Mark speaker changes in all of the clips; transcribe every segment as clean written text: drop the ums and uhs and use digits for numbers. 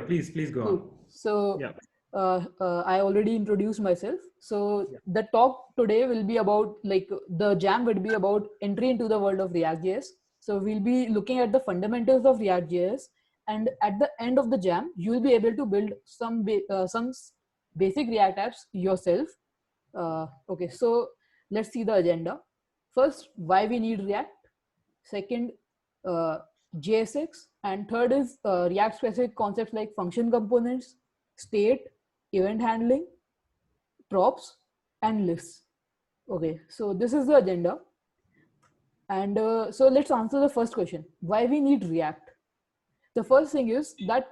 Speaker 1: Please go
Speaker 2: Cool.
Speaker 1: on.
Speaker 2: So
Speaker 1: Yeah.
Speaker 2: I already introduced myself. So
Speaker 1: Yeah.
Speaker 2: the talk today will be about, like, the jam would be about entry into the world of React.js. So we'll be looking at the fundamentals of React.js, and at the end of the jam, you will be able to build some basic React apps yourself. Okay, so let's see the agenda. First, why we need React. Second, uh, JSX, and third is React specific concepts like function components, state, event handling, props, and lists. Okay, so this is the agenda. And so let's answer the first question: why we need React? The first thing is that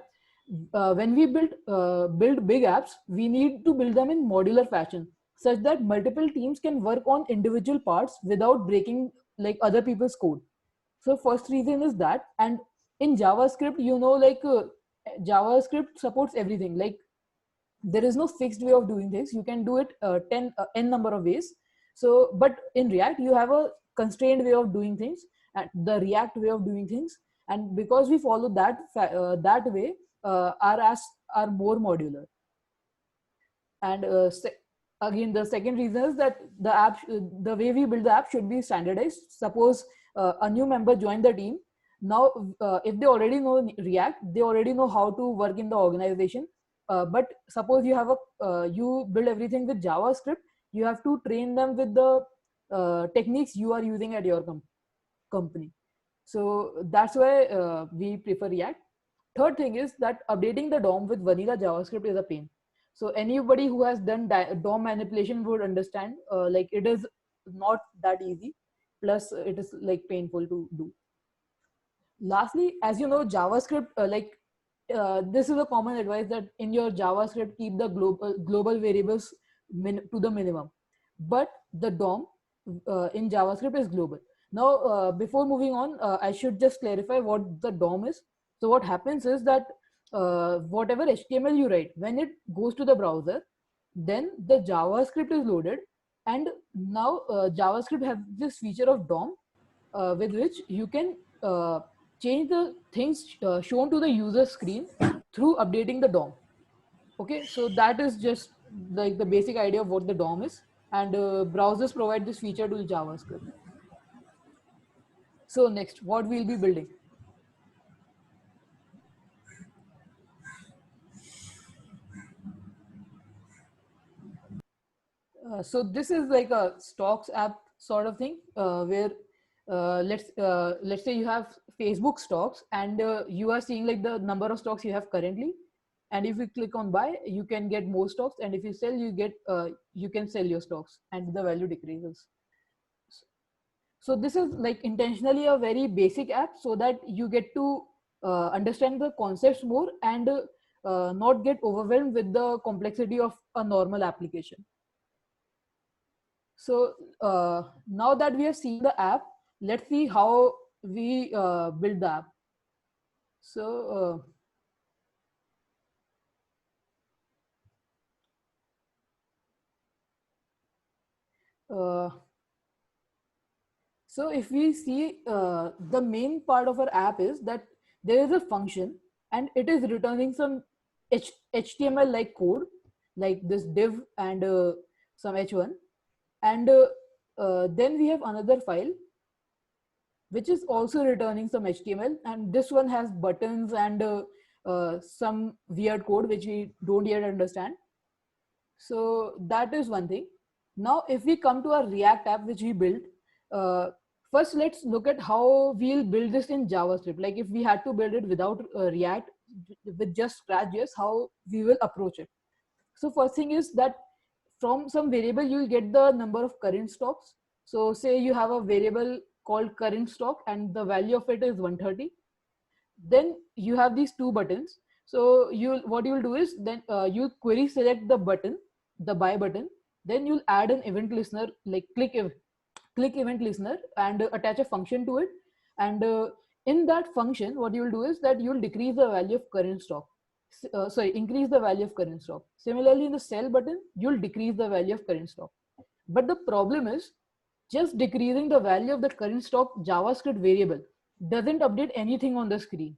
Speaker 2: when we build big apps, we need to build them in modular fashion, such that multiple teams can work on individual parts without breaking like other people's code. So first reason is that. And in JavaScript, JavaScript supports everything. Like, there is no fixed way of doing things. You can do it 10 n number of ways. So but in React you have a constrained way of doing things, and the React way of doing things. And because we follow that way, our apps are more modular. And again, the second reason is that the way we build the app should be standardized. Suppose a new member joined the team. Now if they already know React, they already know how to work in the organization. But suppose you build everything with JavaScript, you have to train them with the techniques you are using at your company. So that's why we prefer React. Third thing is that updating the DOM with vanilla JavaScript is a pain. So anybody who has done DOM manipulation would understand, like, it is not that easy. Plus it is like painful to do. Lastly, as you know, JavaScript, this is a common advice, that in your JavaScript keep the global variables to the minimum. But the DOM in JavaScript is global. Now before moving on, I should just clarify what the DOM is. So what happens is that whatever HTML you write, when it goes to the browser, then the JavaScript is loaded. And now JavaScript has this feature of DOM, with which you can change the things shown to the user screen through updating the DOM. Okay, so that is just like the basic idea of what the DOM is. And browsers provide this feature to JavaScript. So next, what we'll be building. So this is like a stocks app sort of thing, where let's say you have Facebook stocks, and you are seeing like the number of stocks you have currently. And if you click on buy, you can get more stocks, and if you sell, you can sell your stocks, and the value decreases. So this is like intentionally a very basic app, so that you get to understand the concepts more, and not get overwhelmed with the complexity of a normal application. So now that we have seen the app, let's see how we build the app. So uh, so if we see, the main part of our app is that there is a function, and it is returning some HTML like code, like this div and some h1. And then we have another file which is also returning some HTML, and this one has buttons and some weird code which we don't yet understand. So that is one thing. Now, if we come to our React app which we built, uh, first let's look at how we'll build this in JavaScript. Like, if we had to build it without React, with just Scratch.js, how we will approach it. So first thing is that from some variable you'll get the number of current stocks. So say you have a variable called current stock, and the value of it is 130. Then you have these two buttons. So what you'll do is, then you query select the button, the buy button. Then you'll add an event listener, like click event listener, and attach a function to it. And in that function, what you'll do is that you'll decrease the value of current stock. Sorry, increase the value of current stock. Similarly, in the sell button, you'll decrease the value of current stock. But the problem is, just decreasing the value of the current stock JavaScript variable doesn't update anything on the screen.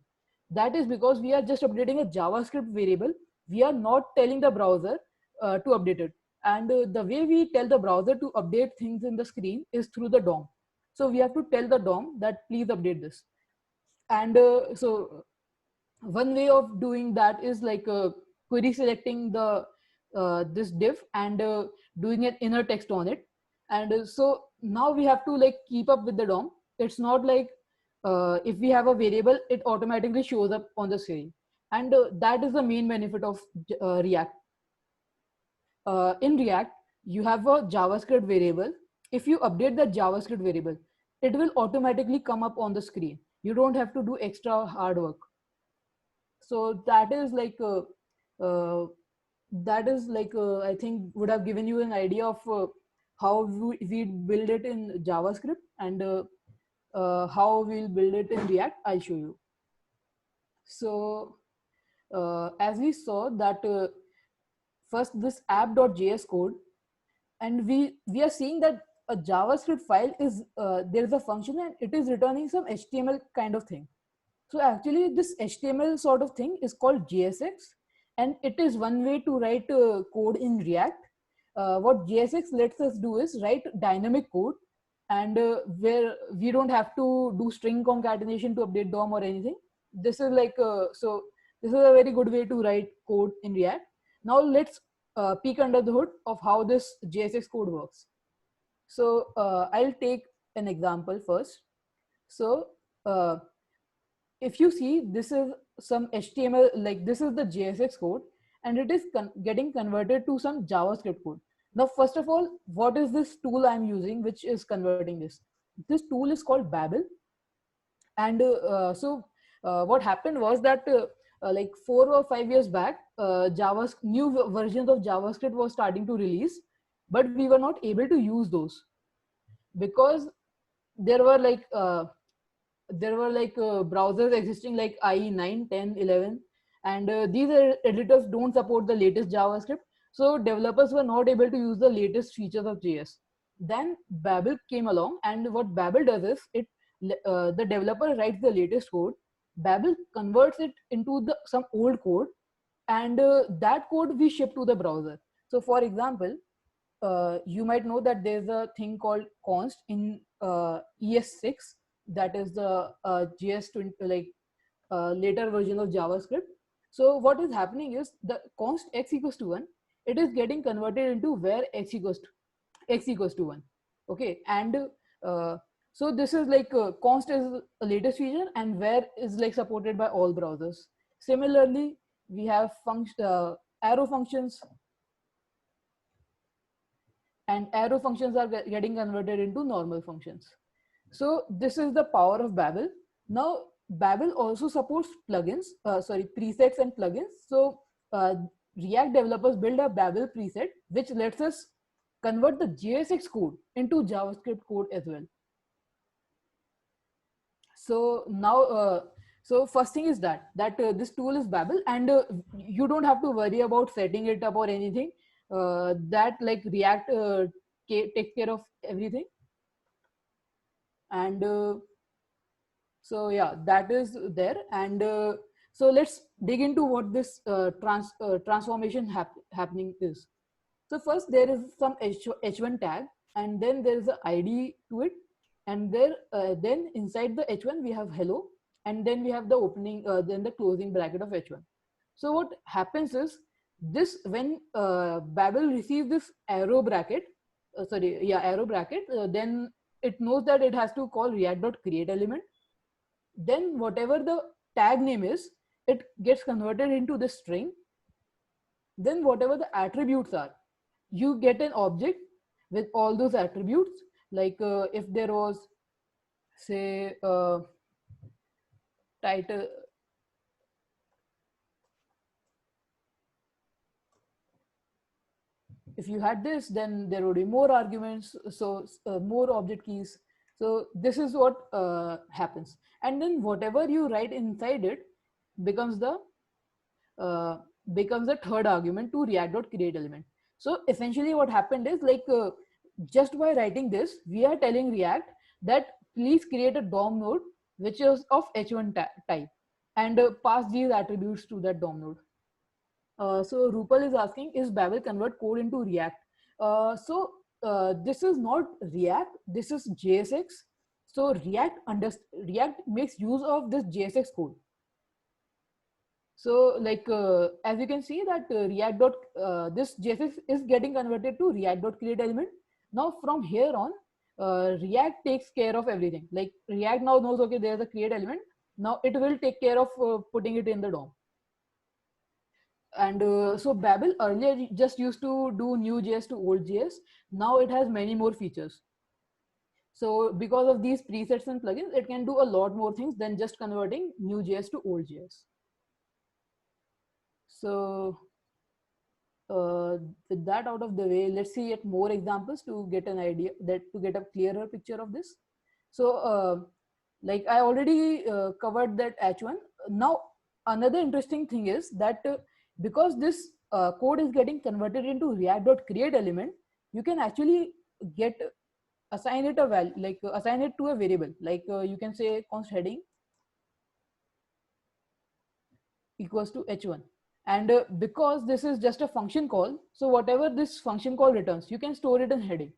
Speaker 2: That is because we are just updating a JavaScript variable. We are not telling the browser to update it. And the way we tell the browser to update things in the screen is through the DOM. So we have to tell the DOM that please update this. And so one way of doing that is like query selecting the this div and doing an inner text on it. And so now we have to like keep up with the DOM. It's not like if we have a variable, it automatically shows up on the screen. And that is the main benefit of React. In React, you have a JavaScript variable. If you update the JavaScript variable, it will automatically come up on the screen. You don't have to do extra hard work. So uh, that is like I think would have given you an idea of how we build it in JavaScript, and how we'll build it in React. I'll show you. So as we saw that first this app.js code, and we are seeing that a JavaScript file is there is a function and it is returning some HTML kind of thing. So actually this HTML sort of thing is called JSX, and it is one way to write code in React. What JSX lets us do is write dynamic code, and where we don't have to do string concatenation to update DOM or anything. This is like so this is a very good way to write code in React. Now let's peek under the hood of how this JSX code works. So I'll take an example first. So if you see, this is some HTML, like this is the JSX code, and it is getting converted to some JavaScript code. Now, first of all, what is this tool I'm using which is converting this? This tool is called Babel. And what happened was that like 4 or 5 years back, new versions of JavaScript was starting to release, but we were not able to use those because there were like browsers existing like IE 9, 10, 11, and these editors don't support the latest JavaScript. So developers were not able to use the latest features of JS. Then Babel came along, and what Babel does is the developer writes the latest code. Babel converts it into some old code, and that code we ship to the browser. So for example, you might know that there's a thing called const in ES6, that is the JS20, like later version of JavaScript. So what is happening is the const x equals to 1, it is getting converted into where x equals to 1. Okay, and so this is like const is the latest feature, and where is like supported by all browsers. Similarly, we have arrow functions, and arrow functions are getting converted into normal functions. So this is the power of Babel. Now Babel also supports presets and plugins. So React developers build a Babel preset which lets us convert the JSX code into JavaScript code as well. So now so first thing is that this tool is Babel, and you don't have to worry about setting it up or anything. That like React takes care of everything. And so yeah, that is there. And so let's dig into what this transformation happening is. So first there is some h1 tag, and then there is an ID to it, and there then inside the h1 we have hello, and then we have the opening then the closing bracket of h1. So what happens is this, when Babel receives this arrow bracket, then it knows that it has to call react.createElement. Then whatever the tag name is, it gets converted into this string. Then whatever the attributes are, you get an object with all those attributes. Like if there was, say, title, if you had this, then there would be more arguments, so more object keys. So this is what happens, and then whatever you write inside it becomes the third argument to react.createElement. So essentially what happened is, like just by writing this, we are telling React that please create a DOM node which is of h1 type, and pass these attributes to that DOM node. So Rupal is asking, is Babel convert code into React? This is not React, this is JSX. So React makes use of this JSX code. So like as you can see that this JSX is getting converted to React.create element. Now from here on, React takes care of everything. Like React now knows, okay, there's a create element. Now it will take care of putting it in the DOM. And so Babel earlier just used to do new JS to old JS. Now it has many more features. So because of these presets and plugins, it can do a lot more things than just converting new JS to old JS. So with that out of the way, let's see yet more examples to get an idea, to get a clearer picture of this. So like I already covered that H1. Now another interesting thing is that because this code is getting converted into React.create element, you can actually assign it a value, like assign it to a variable. Like you can say const heading equals to H1. And because this is just a function call, so whatever this function call returns, you can store it in heading.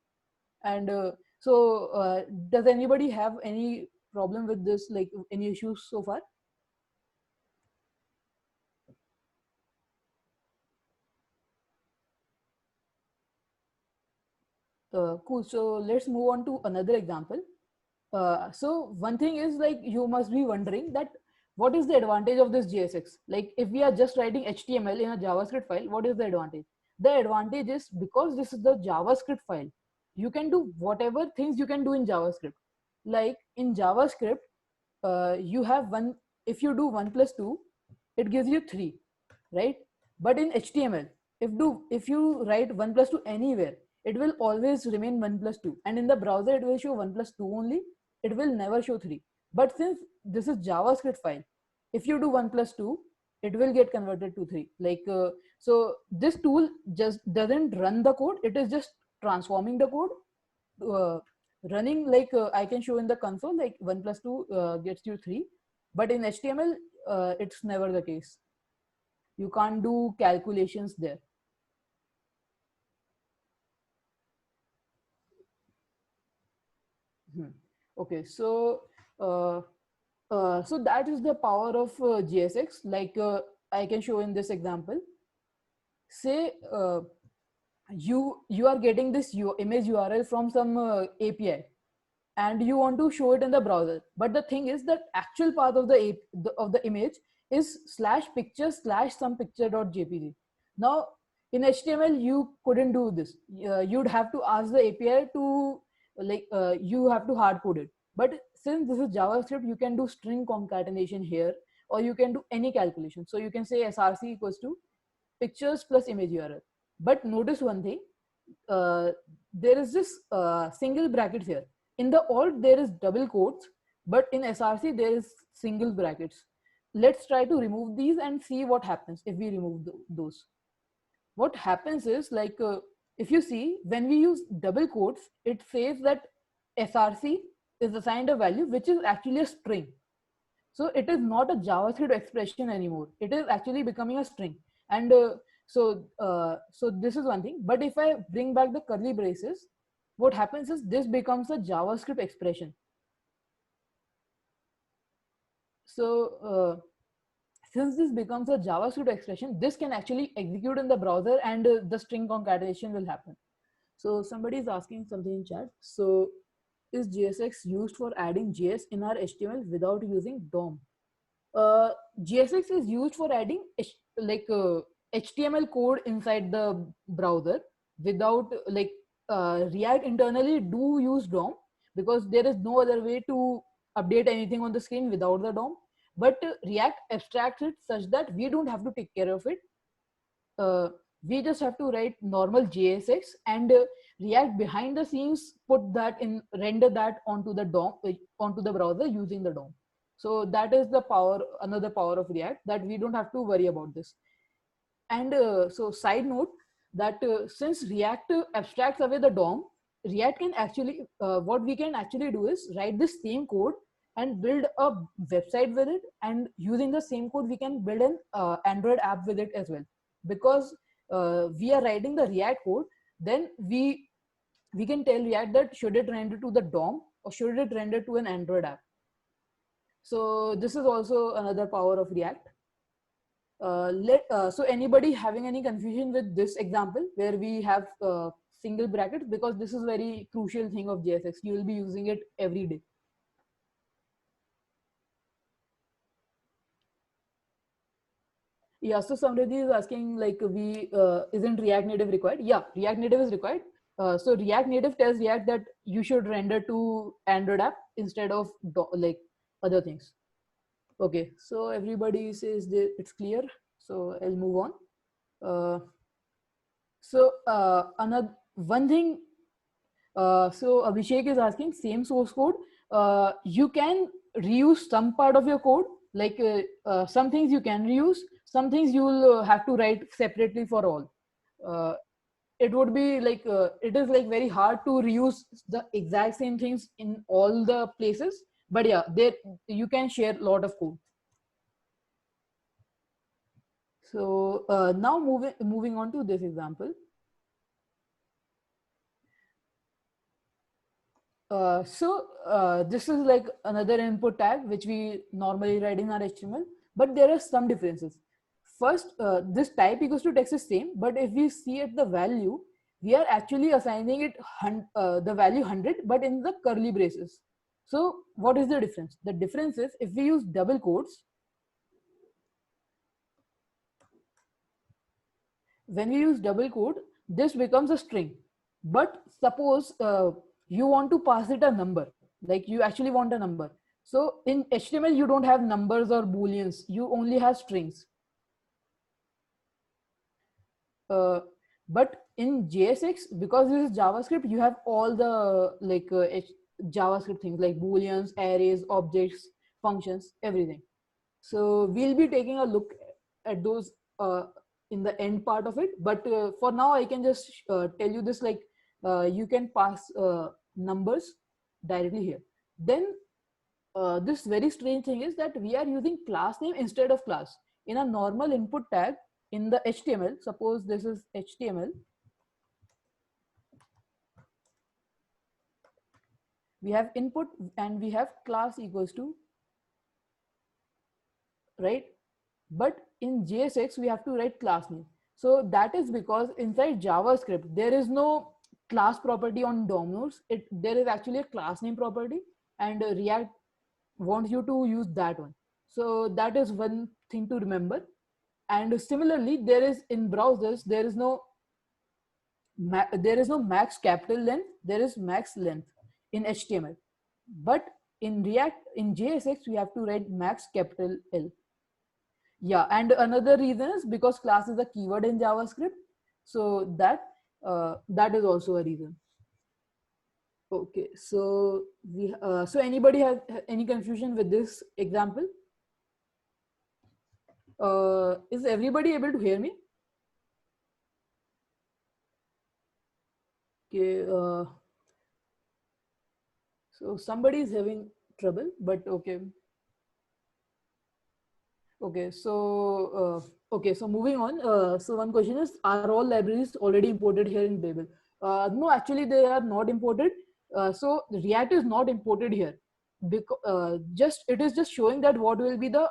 Speaker 2: And does anybody have any problem with this, like any issues so far? Cool. So let's move on to another example. So one thing is, like, you must be wondering that what is the advantage of this JSX? Like if we are just writing HTML in a JavaScript file, what is the advantage? The advantage is because this is the JavaScript file, you can do whatever things you can do in JavaScript. Like in JavaScript, you have one, if you do 1 plus 2, it gives you 3, right? But in HTML, if you write 1 plus 2 anywhere, it will always remain 1 plus 2, and in the browser it will show 1 plus 2 only, it will never show 3. But since this is JavaScript file, if you do 1 plus 2, it will get converted to 3. Like so this tool just doesn't run the code, it is just transforming the code, running, like I can show in the console, like 1 plus 2 gets you 3, but in HTML it's never the case. You can't do calculations there. Okay, so so that is the power of JSX. Like I can show in this example. Say you are getting this image URL from some API, and you want to show it in the browser. But the thing is that actual path of the image is /picture/some picture.jpg. Now in HTML you couldn't do this. You'd have to ask the API to, like you have to hard code it. But since this is JavaScript, you can do string concatenation here, or you can do any calculation. So you can say src equals to pictures plus image URL. But notice one thing, there is this single brackets here. In the alt there is double quotes, but in src there is single brackets. Let's try to remove these and see what happens if we remove those. What happens is, like if you see, when we use double quotes, it says that src is assigned a value which is actually a string. So it is not a JavaScript expression anymore, it is actually becoming a string. And so this is one thing. But if I bring back the curly braces, what happens is this becomes a JavaScript expression. So since this becomes a JavaScript expression, this can actually execute in the browser, and the string concatenation will happen. So somebody is asking something in chat. So is JSX used for adding JS in our HTML without using DOM? JSX is used for adding HTML code inside the browser without, like React internally do use DOM, because there is no other way to update anything on the screen without the DOM. But React abstracts it such that we don't have to take care of it. We just have to write normal JSX, and React behind the scenes render that onto the DOM, onto the browser using the DOM. So that is the power, another power of React, that we don't have to worry about this. And so side note, that since React abstracts away the DOM, React can actually, what we can actually do is write this same code and build a website with it, and using the same code we can build an Android app with it as well. Because we are writing the React code, then we can tell React that should it render to the DOM or should it render to an Android app. So this is also another power of React. So anybody having any confusion with this example where we have single brackets, because this is very crucial thing of JSX, you will be using it every day. Yeah, so somebody is asking like isn't React Native required? Yeah, React Native is required. So React Native tells React that you should render to Android app instead of like other things. Okay, so everybody says that it's clear. So I'll move on. Another one thing. So Abhishek is asking, same source code. You can reuse some part of your code. Like some things you can reuse. Some things you will have to write separately for all. Uh, it would be like it is like very hard to reuse the exact same things in all the places. But yeah, there you can share a lot of code. So now moving on to this example. This is like another input tag which we normally write in our HTML, but there are some differences. First, this type equals to text is same, but if we see at the value, we are actually assigning it the value 100, but in the curly braces. So what is the difference? The difference is if we use double quotes, when we use double quote, this becomes a string. But suppose you want to pass it a number, like you actually want a number. So in HTML, you don't have numbers or booleans, you only have strings. But in JSX, because this is JavaScript, you have all the like JavaScript things like booleans, arrays, objects, functions, everything. So we'll be taking a look at those in the end part of it. But for now, I can just tell you this, like you can pass numbers directly here. Then this very strange thing is that we are using class name instead of class. In a normal input tag in the HTML, suppose this is HTML, we have input and we have class equals to, right? But in JSX, we have to write class name. So that is because inside JavaScript, there is no class property on DOM nodes. There is actually a class name property, and React wants you to use that one. So that is one thing to remember. And similarly, there is in browsers, there is no max capital length, there is max length in HTML. But in React, in JSX, we have to write max capital L. Yeah, and another reason is because class is a keyword in JavaScript, so that is also a reason. Okay, so so anybody have any confusion with this example? Is everybody able to hear me? Okay, so somebody is having trouble, but okay. Okay, so moving on. So one question is, are all libraries already imported here in Babel? No, actually they are not imported. So React is not imported here, because just it is just showing that what will be the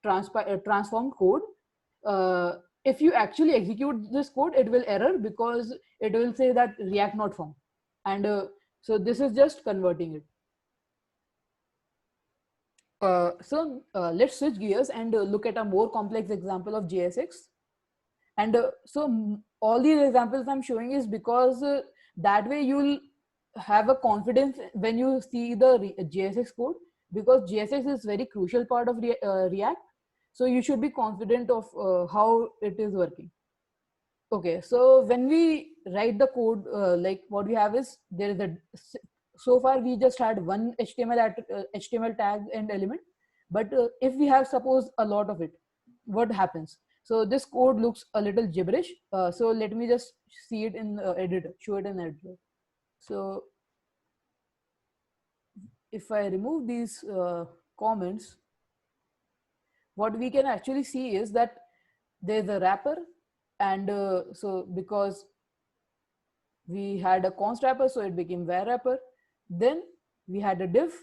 Speaker 2: transformed code. If you actually execute this code, it will error because it will say that React not found, and so this is just converting it. Let's switch gears and look at a more complex example of JSX. And all these examples I'm showing is because that way you'll have a confidence when you see the JSX code, because JSX is very crucial part of React. So you should be confident of how it is working. Okay, so when we write the code, like what we have is there is a, so far we just had one HTML tag and element, but if we have suppose a lot of it, what happens? So this code looks a little gibberish. So let me just see it in editor, show it in editor. So if I remove these comments, what we can actually see is that there's a wrapper, and so because we had a const wrapper, so it became var wrapper. Then we had a div.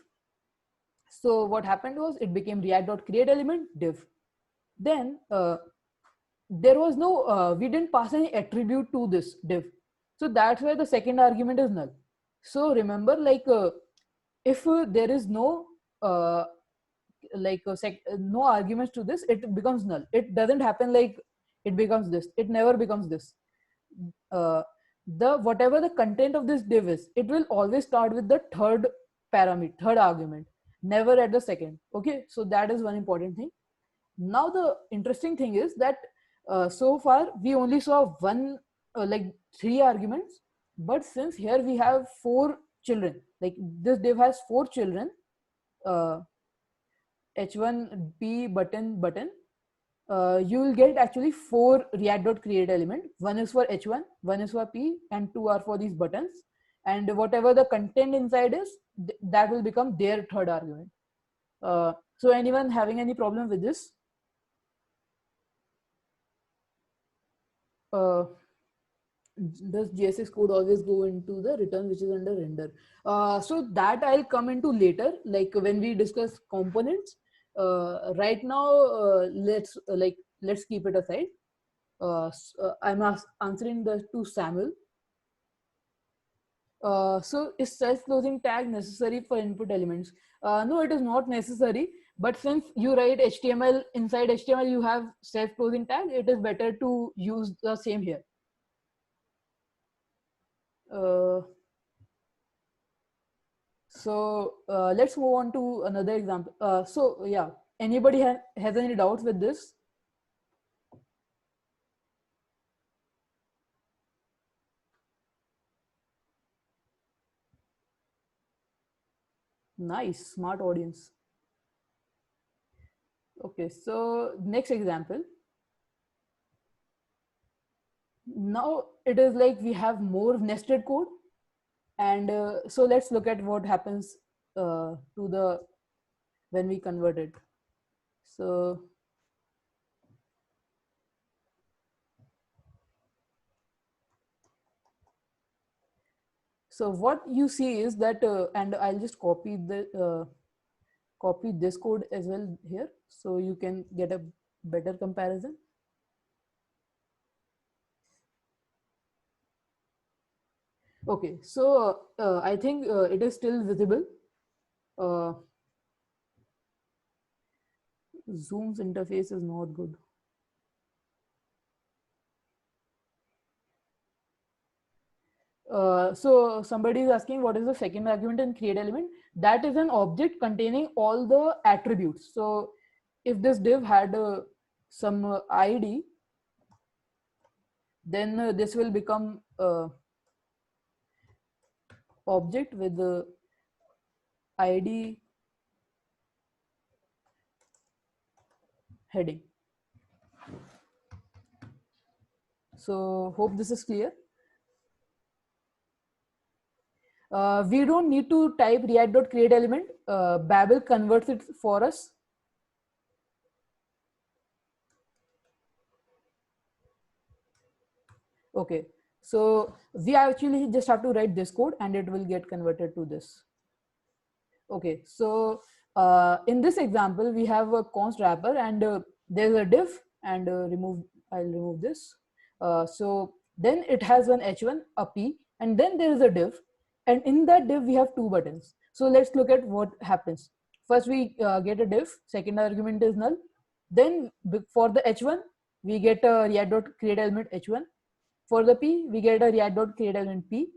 Speaker 2: So what happened was it became react.create element div. Then there was no, we didn't pass any attribute to this div. So that's why the second argument is null. So remember, like if there is no no arguments to this, it becomes null. It doesn't happen like it becomes this. It never becomes this. The whatever the content of this div is, it will always start with the third parameter, third argument, never at the second. Okay, so that is one important thing. Now the interesting thing is that so far we only saw one like 3 arguments, but since here we have 4 children, like this div has 4 children, h1 p button button, you will get actually 4 react.create element. One is for h1, one is for p, and 2 are for these buttons, and whatever the content inside is, that will become their third argument. So anyone having any problem with this? Does GSX code always go into the return which is under render? So that I'll come into later, like when we discuss components. Right now, let's keep it aside. I'm answering the to Samuel. So is self-closing tag necessary for input elements? No, it is not necessary. But since you write HTML, inside HTML you have self-closing tag, it is better to use the same here. So let's move on to another example. So yeah, anybody has any doubts with this? Nice, smart audience. Okay, so next example. Now it is like we have more nested code, and so let's look at what happens to the when we convert it. So what you see is that, and I'll just copy this code as well here, so you can get a better comparison. Okay, so I think it is still visible. Zoom's interface is not good. So somebody is asking what is the second argument in create element. That is an object containing all the attributes. So if this div had some id, then this will become object with the id heading. So hope this is clear. We don't need to type react.create element. Babel converts it for us. Okay, so we actually just have to write this code and it will get converted to this. Okay, so in this example, we have a const wrapper, and there's a div, and I'll remove this. So then it has an h1, a p, and then there is a div, and in that div we have 2 buttons. So let's look at what happens. First we get a div, second argument is null. Then for the h1, we get a react.create element h1. For the p, we get a react.create element p.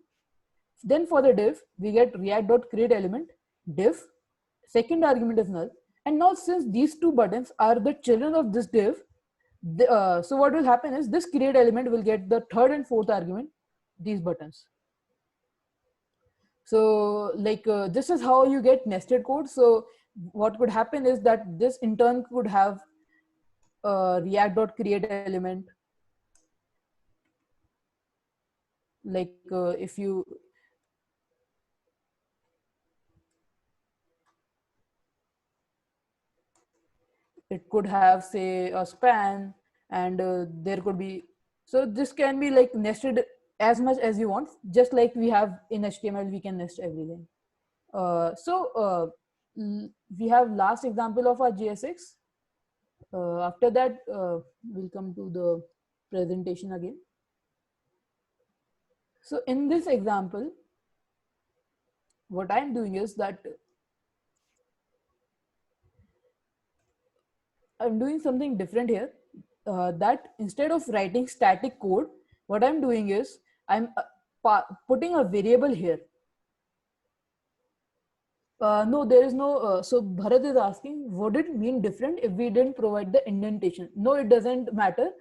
Speaker 2: Then for the div, we get react.create element div. Second argument is null. And now since these 2 buttons are the children of this div, so what will happen is this create element will get the third and fourth argument, these buttons. So like this is how you get nested code. So what could happen is that this in turn could have react.create element. Like if you it could have say a span, and there could be, so this can be like nested as much as you want, just like we have in HTML, we can nest everything. We have last example of our JSX. After that, we'll come to the presentation again. So in this example, what I'm doing is that I'm doing something different here. That instead of writing static code, what I'm doing is I'm putting a variable here. No, there is no. So Bharat is asking, would it mean different if we didn't provide the indentation? No, it doesn't matter.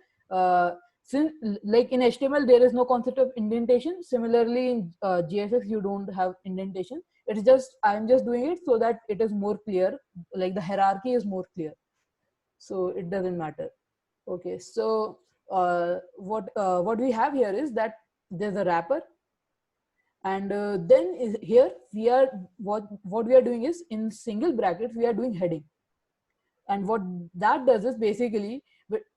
Speaker 2: Since like in HTML, there is no concept of indentation. Similarly, in JSX, you don't have indentation. It's just I'm just doing it so that it is more clear. Like the hierarchy is more clear, so it doesn't matter. Okay, so what we have here is that there's a wrapper, and then here we are what we are doing is in single brackets we are doing heading, and what that does is basically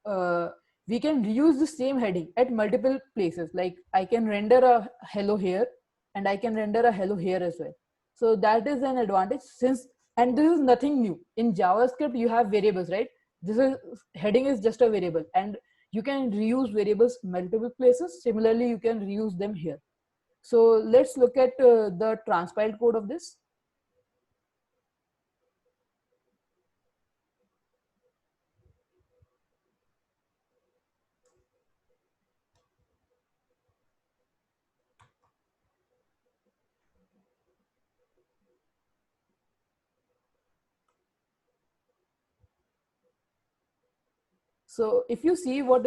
Speaker 2: uh, we can reuse the same heading at multiple places. Like I can render a hello here, and I can render a hello here as well. So that is an advantage. Since, and this is nothing new in JavaScript, you have variables, right? This is, heading is just a variable, and you can reuse variables multiple places. Similarly, you can reuse them here. So let's look at the transpiled code of this. So if you see what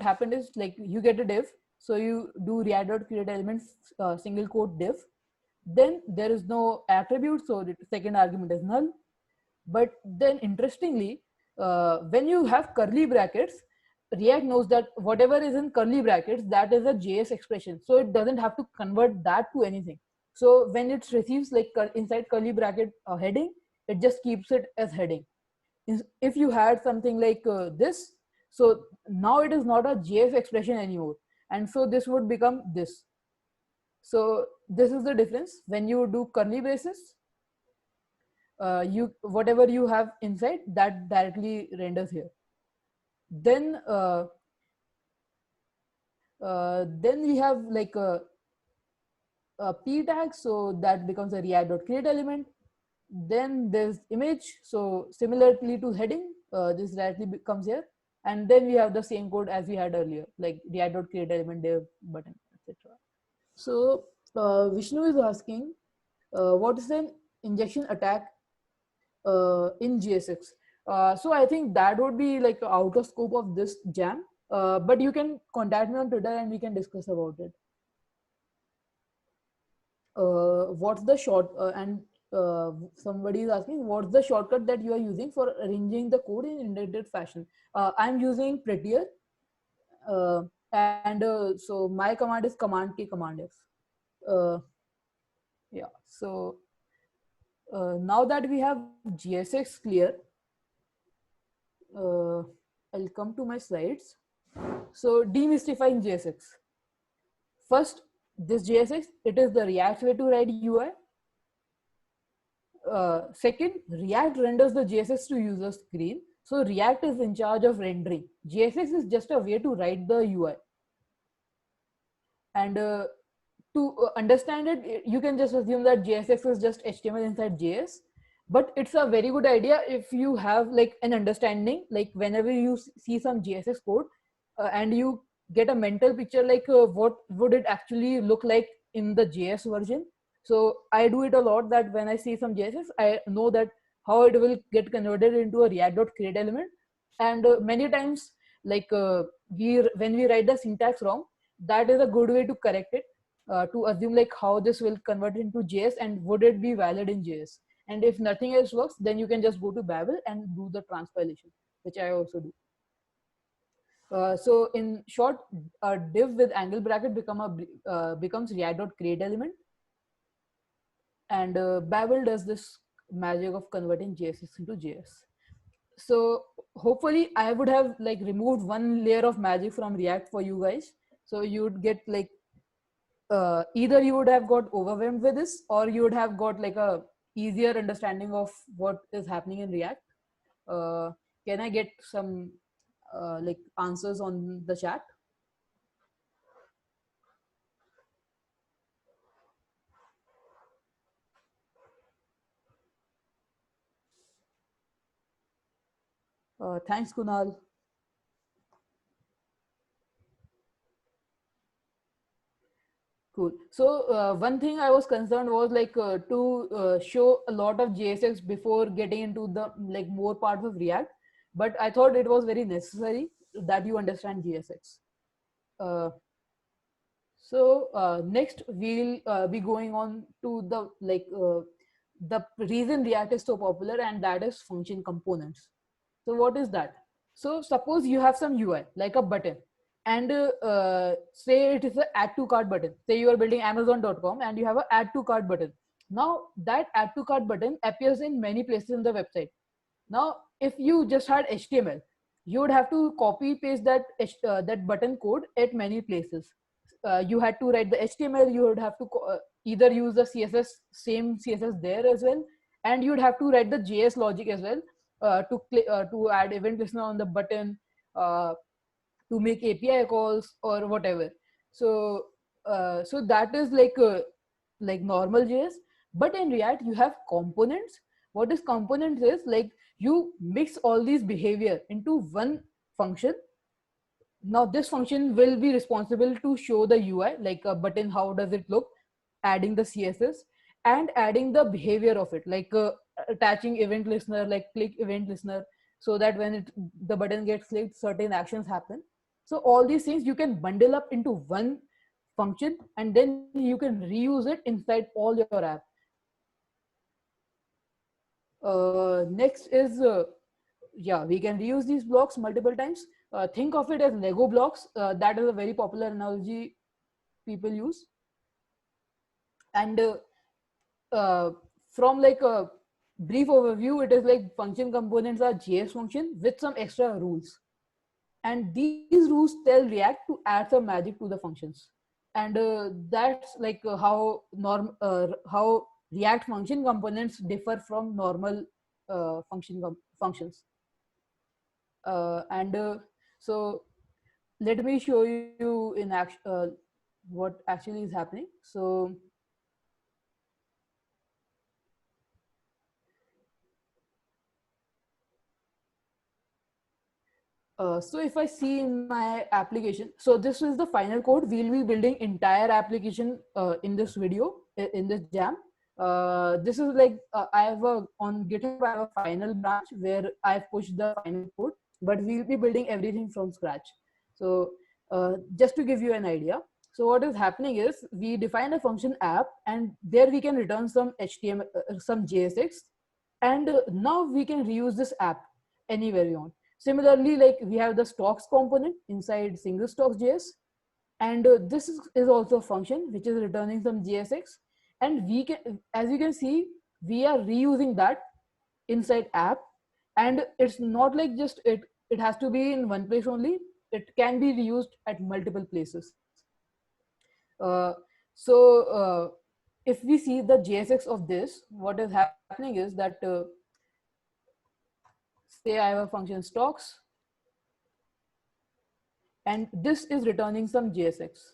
Speaker 2: happened is, like, you get a div, so you do react.createElements single quote div, then there is no attribute, so the second argument is null. But then interestingly, when you have curly brackets, React knows that whatever is in curly brackets, that is a JS expression, so it doesn't have to convert that to anything. So when it receives like inside curly bracket heading, it just keeps it as heading. If you had something like this, so now it is not a JS expression anymore, and so this would become this. So this is the difference. When you do curly braces, you whatever you have inside, that directly renders here. Then we have like a p tag, so that becomes a react.createElement. Then there's image, so similarly to heading, this directly comes here. And then we have the same code as we had earlier, like react.createElement div button, etc. So Vishnu is asking, what is an injection attack in JSX? So I think that would be like out of scope of this jam, but you can contact me on Twitter and we can discuss about it. What's the and somebody is asking, what's the shortcut that you are using for arranging the code in indented fashion? I'm using Prettier, uh, and so my command is command k command f. Yeah, so now that we have JSX clear, uh, I'll come to my slides. So demystifying JSX. First, this JSX, it is the React way to write UI. Second, React renders the JSX to user screen. So React is in charge of rendering. JSX is just a way to write the UI. And to understand it, you can just assume that JSX is just HTML inside JS. But it's a very good idea if you have like an understanding, like whenever you see some JSX code and you get a mental picture, like what would it actually look like in the JS version. So I do it a lot, that when I see some JSX, I know that how it will get converted into a react.createElement. And many times, like when we write the syntax wrong, that is a good way to correct it, to assume like how this will convert into JS and would it be valid in JS. And if nothing else works, then you can just go to Babel and do the transpilation, which I also do. So in short, a div with angle bracket becomes react.createElement, and Babel does this magic of converting JSX into JS. So hopefully I would have like removed one layer of magic from React for you guys. So you would get like either you would have got overwhelmed with this, or you would have got like a easier understanding of what is happening in React. Can I get some like answers on the chat? Thanks, Kunal. Cool. So one thing I was concerned was like to show a lot of JSX before getting into the like more parts of React, but I thought it was very necessary that you understand JSX. Uh, next we'll be going on to the reason React is so popular, and that is function components. So what is that? So suppose you have some UI like a button, and say it is a add to cart button. Say you are building Amazon.com and you have a add to cart button. Now that add to cart button appears in many places in the website. Now if you just had HTML, you would have to copy paste that button code at many places. You had to write the HTML. You would have to either use the CSS, same CSS there as well, and you would have to write the JS logic as well to add event listener on the button, uh, to make API calls or whatever. So so that is like normal JS. But in React you have components. What is components is like you mix all these behavior into one function. Now this function will be responsible to show the UI like a button, how does it look, adding the CSS and adding the behavior of it, like attaching event listener, like click event listener, so that when the button gets clicked certain actions happen. So all these things you can bundle up into one function, and then you can reuse it inside all your app. Next is yeah, we can reuse these blocks multiple times. Think of it as Lego blocks. That is a very popular analogy people use. And from like a brief overview, it is like function components are JS function with some extra rules. And these rules tell React to add some magic to the functions. And that's like how React function components differ from normal functions. And so let me show you in action what actually is happening. So if I see in my application, so this is the final code. We'll be building entire application in this video, in this jam. This is like I have on GitHub, I have a final branch where I've pushed the final code, but we'll be building everything from scratch. So just to give you an idea, so what is happening is we define a function app, and there we can return some HTML, some JSX, and now we can reuse this app anywhere we want. Similarly, like we have the stocks component inside single stocks.js, and is also a function which is returning some JSX, and we can, as you can see, we are reusing that inside app, and it's not like just it has to be in one place only. It can be reused at multiple places. Uh, so if we see the JSX of this, what is happening is that say I have a function stocks, and this is returning some JSX.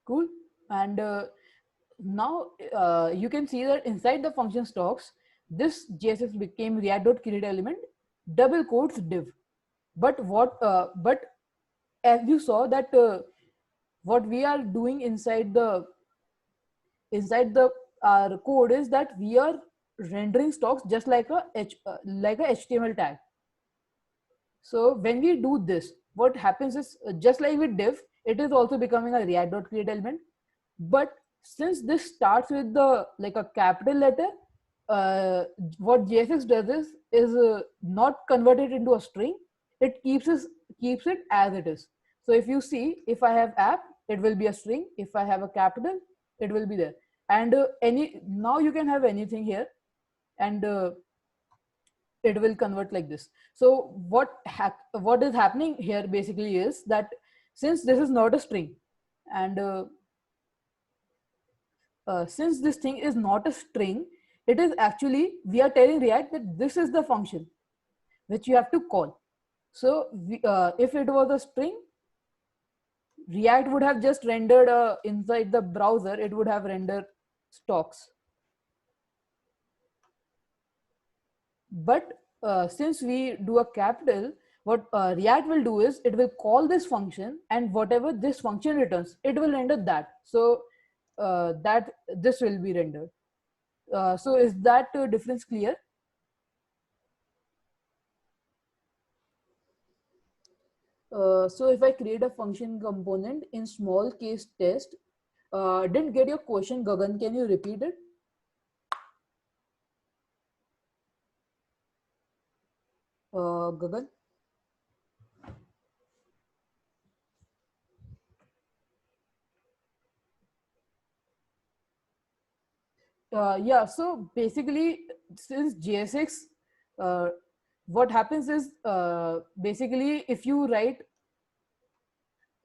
Speaker 2: Cool. And now you can see that inside the function stocks, this JSX became React.create element double quotes div. But as you saw that what we are doing inside the our code is that we are rendering stocks just like like a HTML tag. So when we do this, what happens is just like with div, it is also becoming a React.create element. But since this starts with the like a capital letter, what JSX does is not convert it into a string. it keeps it as it is. So if you see, if I have app, it will be a string. If I have a capital, it will be there. And any now you can have anything here, and it will convert like this. So what is happening here basically is that since this is not a string, and since this thing is not a string, it is actually, we are telling React that this is the function which you have to call. So if it was a string, React would have just rendered inside the browser, it would have rendered stocks. But since we do a capital, what React will do is it will call this function, and whatever this function returns, it will render that. So that this will be rendered. So is that difference clear? So if I create a function component in small case test, didn't get your question, Gagan. Can you repeat it? Gagan? Yeah, so basically, since JSX, uh, what happens is basically if you write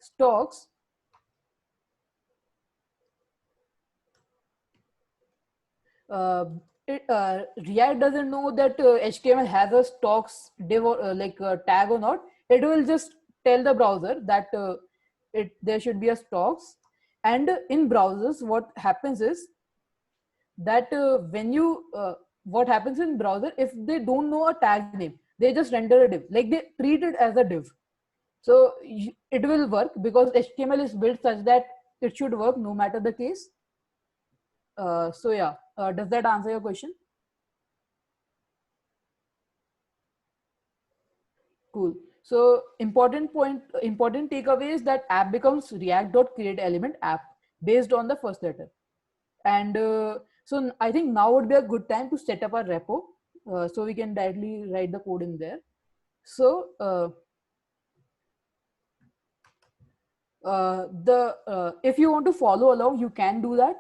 Speaker 2: stocks, uh, React doesn't know that HTML has a stocks div or tag or not. It will just tell the browser that there should be a stocks. And in browsers, what happens is that when you what happens in browser, if they don't know a tag name, they just render a div, like they treat it as a div. So it will work because HTML is built such that it should work no matter the case. So yeah, does that answer your question? Cool. So important takeaway is that app becomes React.create element app based on the first letter. And so I think now would be a good time to set up a repo, so we can directly write the code in there. So the if you want to follow along, you can do that,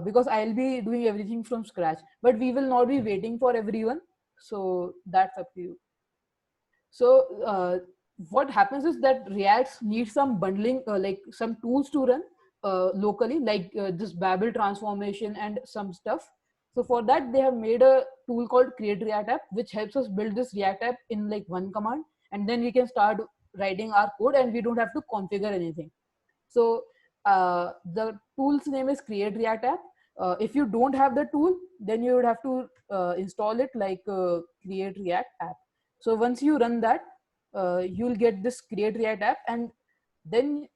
Speaker 2: because I'll be doing everything from scratch. But we will not be waiting for everyone, so that's up to you. So what happens is that React needs some bundling, like some tools to run locally, like this Babel transformation and some stuff. So for that, they have made a tool called Create React App, which helps us build this React app in like one command, and then we can start writing our code, and we don't have to configure anything. So the tool's name is Create React App. If you don't have the tool, then you would have to install it, like Create React App. So once you run that, you'll get this Create React App, and then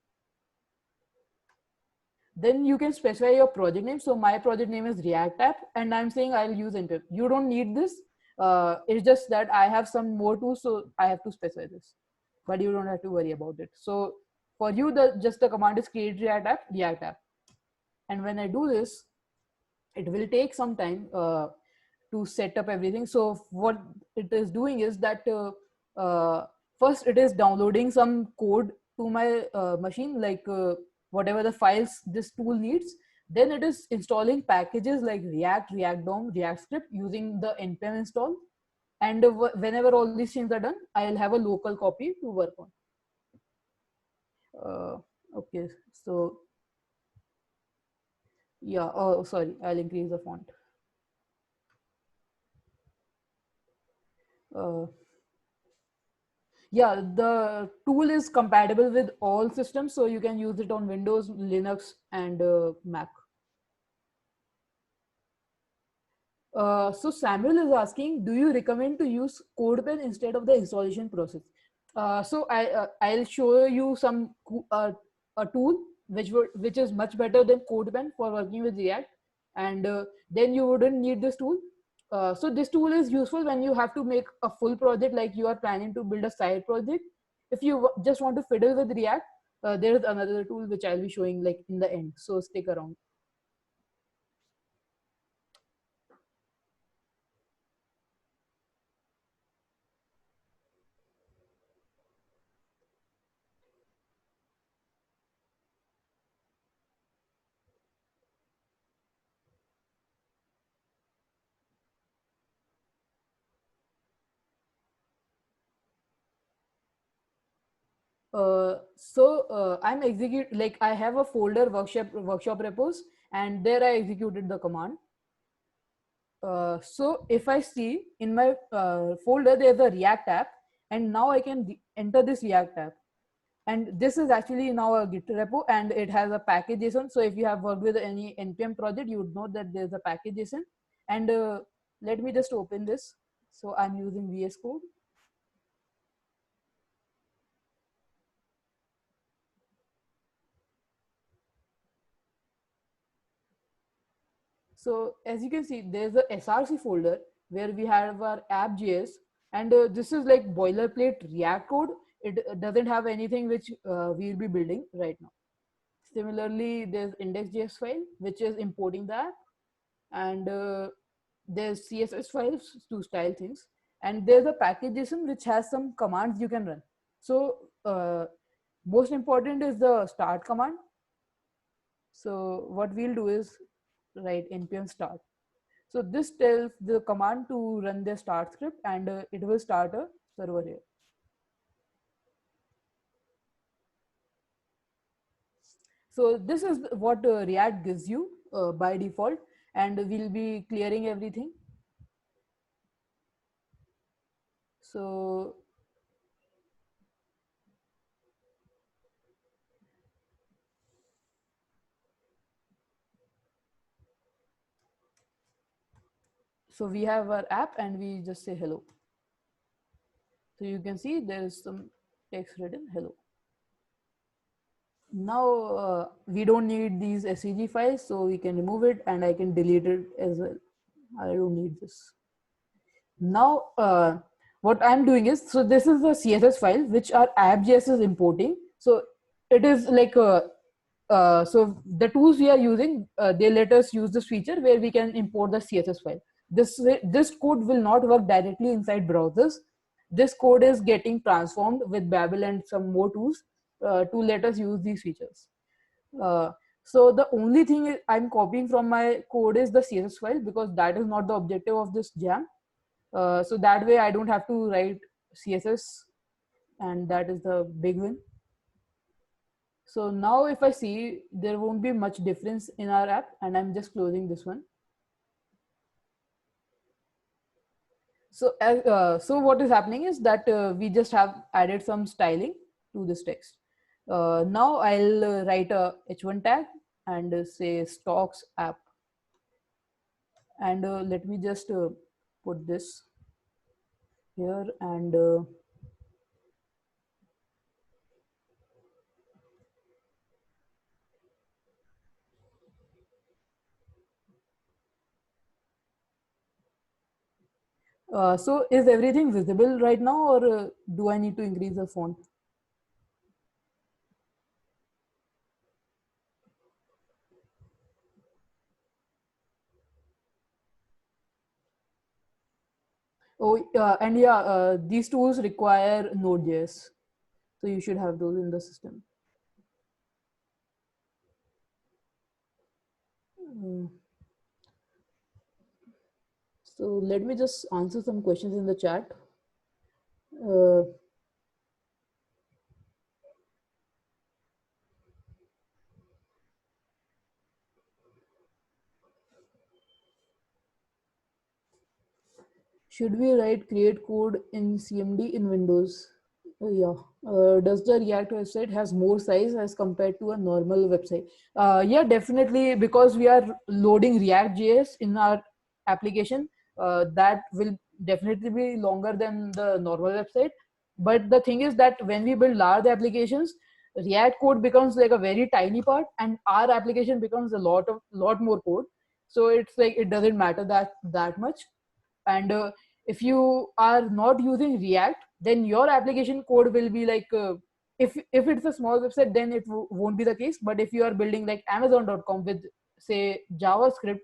Speaker 2: then you can specify your project name. So my project name is React App, and I'm saying I'll use enter. You don't need this. It's just that I have some more tools, so I have to specify this. But you don't have to worry about it. So for you, the command is Create React App. And when I do this, it will take some time to set up everything. So what it is doing is that first it is downloading some code to my machine, like whatever the files this tool needs. Then it is installing packages like React, React DOM, React Script using the npm install. And whenever all these things are done, I'll have a local copy to work on. Okay, so yeah, oh sorry, I'll increase the font. uh, yeah, the tool is compatible with all systems, so you can use it on Windows, Linux, and Mac. So Samuel is asking, do you recommend to use CodePen instead of the installation process? I'll show you a tool which is much better than CodePen for working with React, and then you wouldn't need this tool. So this tool is useful when you have to make a full project, like you are planning to build a side project. If you just want to fiddle with React, there is another tool which I'll be showing like in the end. So stick around. I'm execute like I have a folder workshop repos, and there I executed the command. So if I see in my folder, there's a React app, and now I can enter this React app. And this is actually now a Git repo, and it has a package JSON. So if you have worked with any NPM project, you would know that there's a package JSON. And let me just open this. So I'm using VS Code. So as you can see, there's a SRC folder where we have our app.js, and this is like boilerplate React code. It doesn't have anything which we'll be building right now. Similarly, there's index.js file, which is importing the app, and there's CSS files to style things, and there's a package JSON which has some commands you can run. So most important is the start command. So what we'll do is write npm start. So this tells the command to run the start script, and it will start a server here. So this is what React gives you by default, and we'll be clearing everything. So we have our app, and we just say hello. So you can see there is some text written hello. Now we don't need these SVG files, so we can remove it, and I can delete it as well. I don't need this. Now what I'm doing is, so this is the CSS file which our app.js is importing. So it is like so the tools we are using, they let us use this feature where we can import the CSS file. This code will not work directly inside browsers. This code is getting transformed with Babel and some more tools to let us use these features. uh, so the only thing I'm copying from my code is the CSS file, because that is not the objective of this jam. So that way I don't have to write CSS, and that is the big win. So now if I see, there won't be much difference in our app, and I'm just closing this one. So so what is happening is that we just have added some styling to this text. Now I'll write a h1 tag and say stocks app, and let me just put this here, and so is everything visible right now, or do I need to increase the font? Oh, and yeah, these tools require Node.js, so you should have those in the system. Mm. So let me just answer some questions in the chat. Uh, should we write create code in CMD in Windows? Yeah. Does the React website has more size as compared to a normal website? Yeah, definitely, because we are loading React JS in our application. That will definitely be longer than the normal website. But the thing is that when we build large applications, React code becomes like a very tiny part, and our application becomes a lot more code. So it's like it doesn't matter that much. And if you are not using React, then your application code will be like if it's a small website, then it won't be the case. But if you are building like amazon.com with say JavaScript,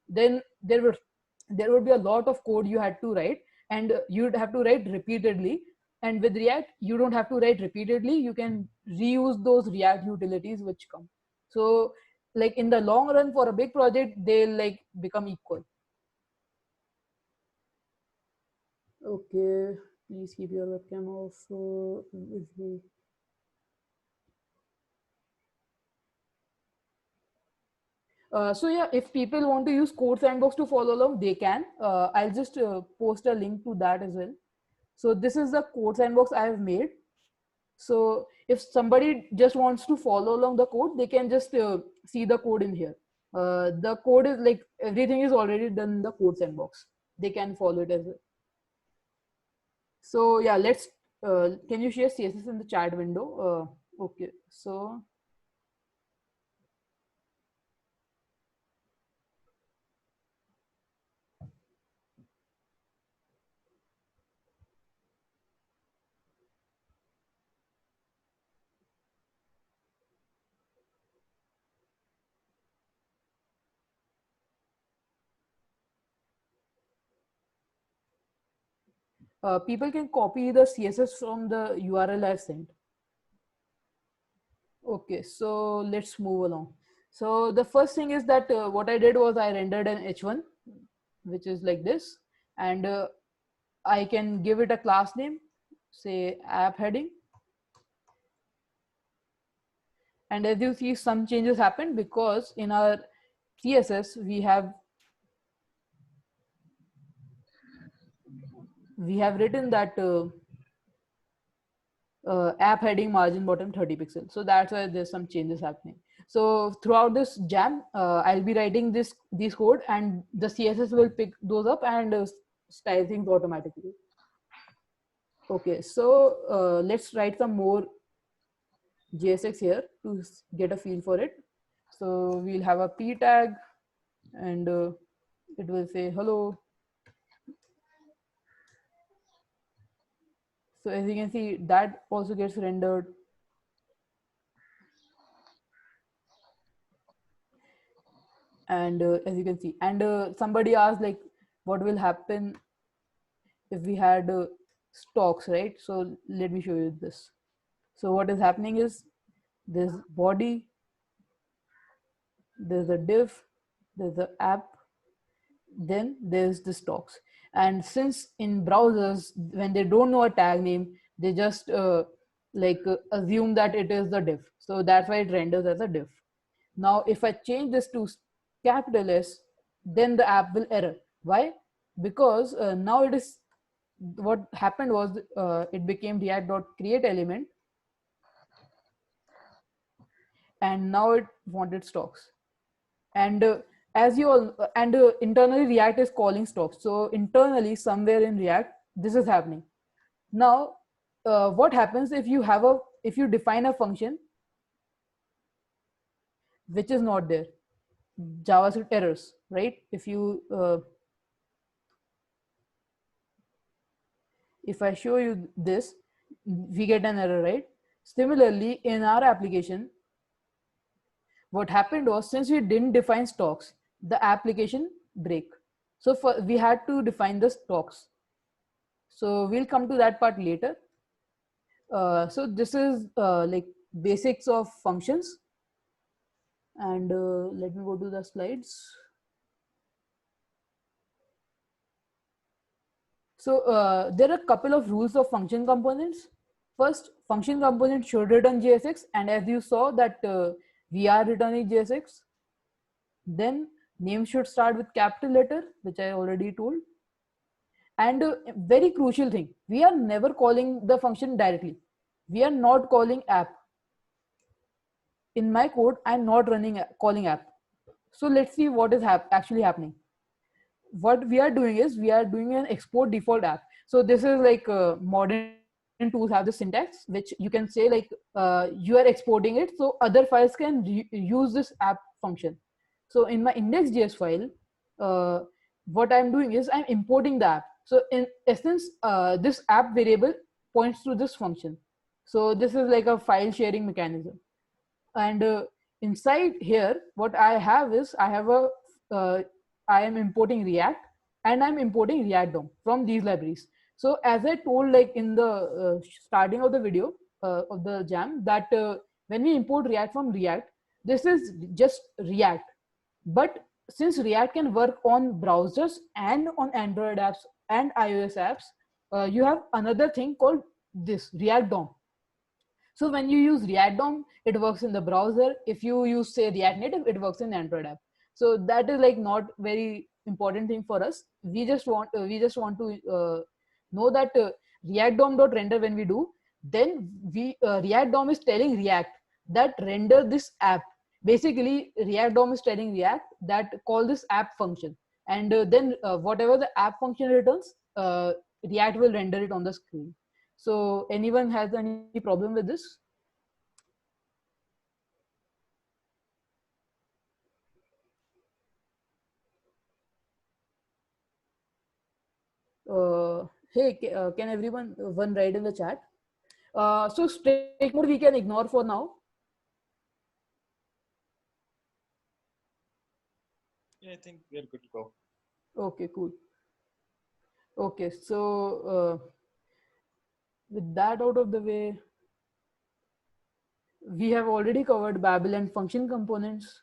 Speaker 2: then there would be a lot of code you had to write, and you'd have to write repeatedly. And with React, you don't have to write repeatedly. You can reuse those React utilities which come. So like in the long run, for a big project, they'll like become equal. Okay, please keep your webcam off. Visual. So yeah, if people want to use Code Sandbox to follow along, they can. I'll just post a link to that as well. So this is the Code Sandbox I have made. So if somebody just wants to follow along the code, they can just see the code in here. The code is like everything is already done in the Code Sandbox. They can follow it as well. So yeah, let's. Can you share CSS in the chat window? Okay, so people can copy the CSS from the URL I sent. Okay, so let's move along. So the first thing is that what I did was I rendered an h1, which is like this, and I can give it a class name, say app heading. And as you see, some changes happen because in our CSS we have written that app heading margin bottom 30 pixels. So that's why there's some changes happening. So throughout this jam, I'll be writing these code, and the CSS will pick those up and style things automatically. Okay, so let's write some more JSX here to get a feel for it. So we'll have a p tag, and it will say hello. So as you can see, that also gets rendered. And as you can see, and somebody asked like, what will happen if we had stocks, right? So let me show you this. So what is happening is there's body, there's a div, there's the app, then there's the stocks. And since in browsers, when they don't know a tag name, they just assume that it is the div. So that's why it renders as a div. Now, if I change this to capital S, then the app will error. Why? Because now it is, what happened was it became react.create element, and now it wanted stocks. And as you all, and internally React is calling stocks. So internally somewhere in React, this is happening. Now, what happens if you define a function which is not there? JavaScript errors, right? If I show you this, we get an error, right? Similarly, in our application, what happened was, since we didn't define stocks, the application break. So we had to define the stocks. So we'll come to that part later. So this is like basics of functions. And let me go to the slides. So there are a couple of rules of function components. First, function component should return JSX, and as you saw that we are returning JSX. Then name should start with capital letter, which I already told. And very crucial thing, we are never calling the function directly. We are not calling app. In my code, I'm not calling app. So let's see what is actually happening. What we are doing is we are doing an export default app. So this is like modern tools have the syntax, which you can say like you are exporting it so other files can use this app function. So in my index.js file, what I'm doing is I'm importing the app. So in essence, this app variable points to this function. So this is like a file sharing mechanism. And inside here, what I have is I am importing React, and I'm importing React DOM from these libraries. So as I told like in the starting of the video of the jam, that when we import React from React, this is just React. But since React can work on browsers and on Android apps and iOS apps, you have another thing called this React DOM. So when you use React DOM, it works in the browser. If you use say React Native, it works in Android app. So that is like not very important thing for us. We just want to know that React DOM dot render when we do, then we React DOM is telling React that render this app. Basically, React DOM is telling React that call this app function, and then whatever the app function returns, React will render it on the screen. So anyone has any problem with this? Hey, can everyone one write in the chat? So strict mode we can ignore for now.
Speaker 1: Yeah, I think we are good to go.
Speaker 2: Okay, cool. Okay, so with that out of the way, we have already covered Babel and function components.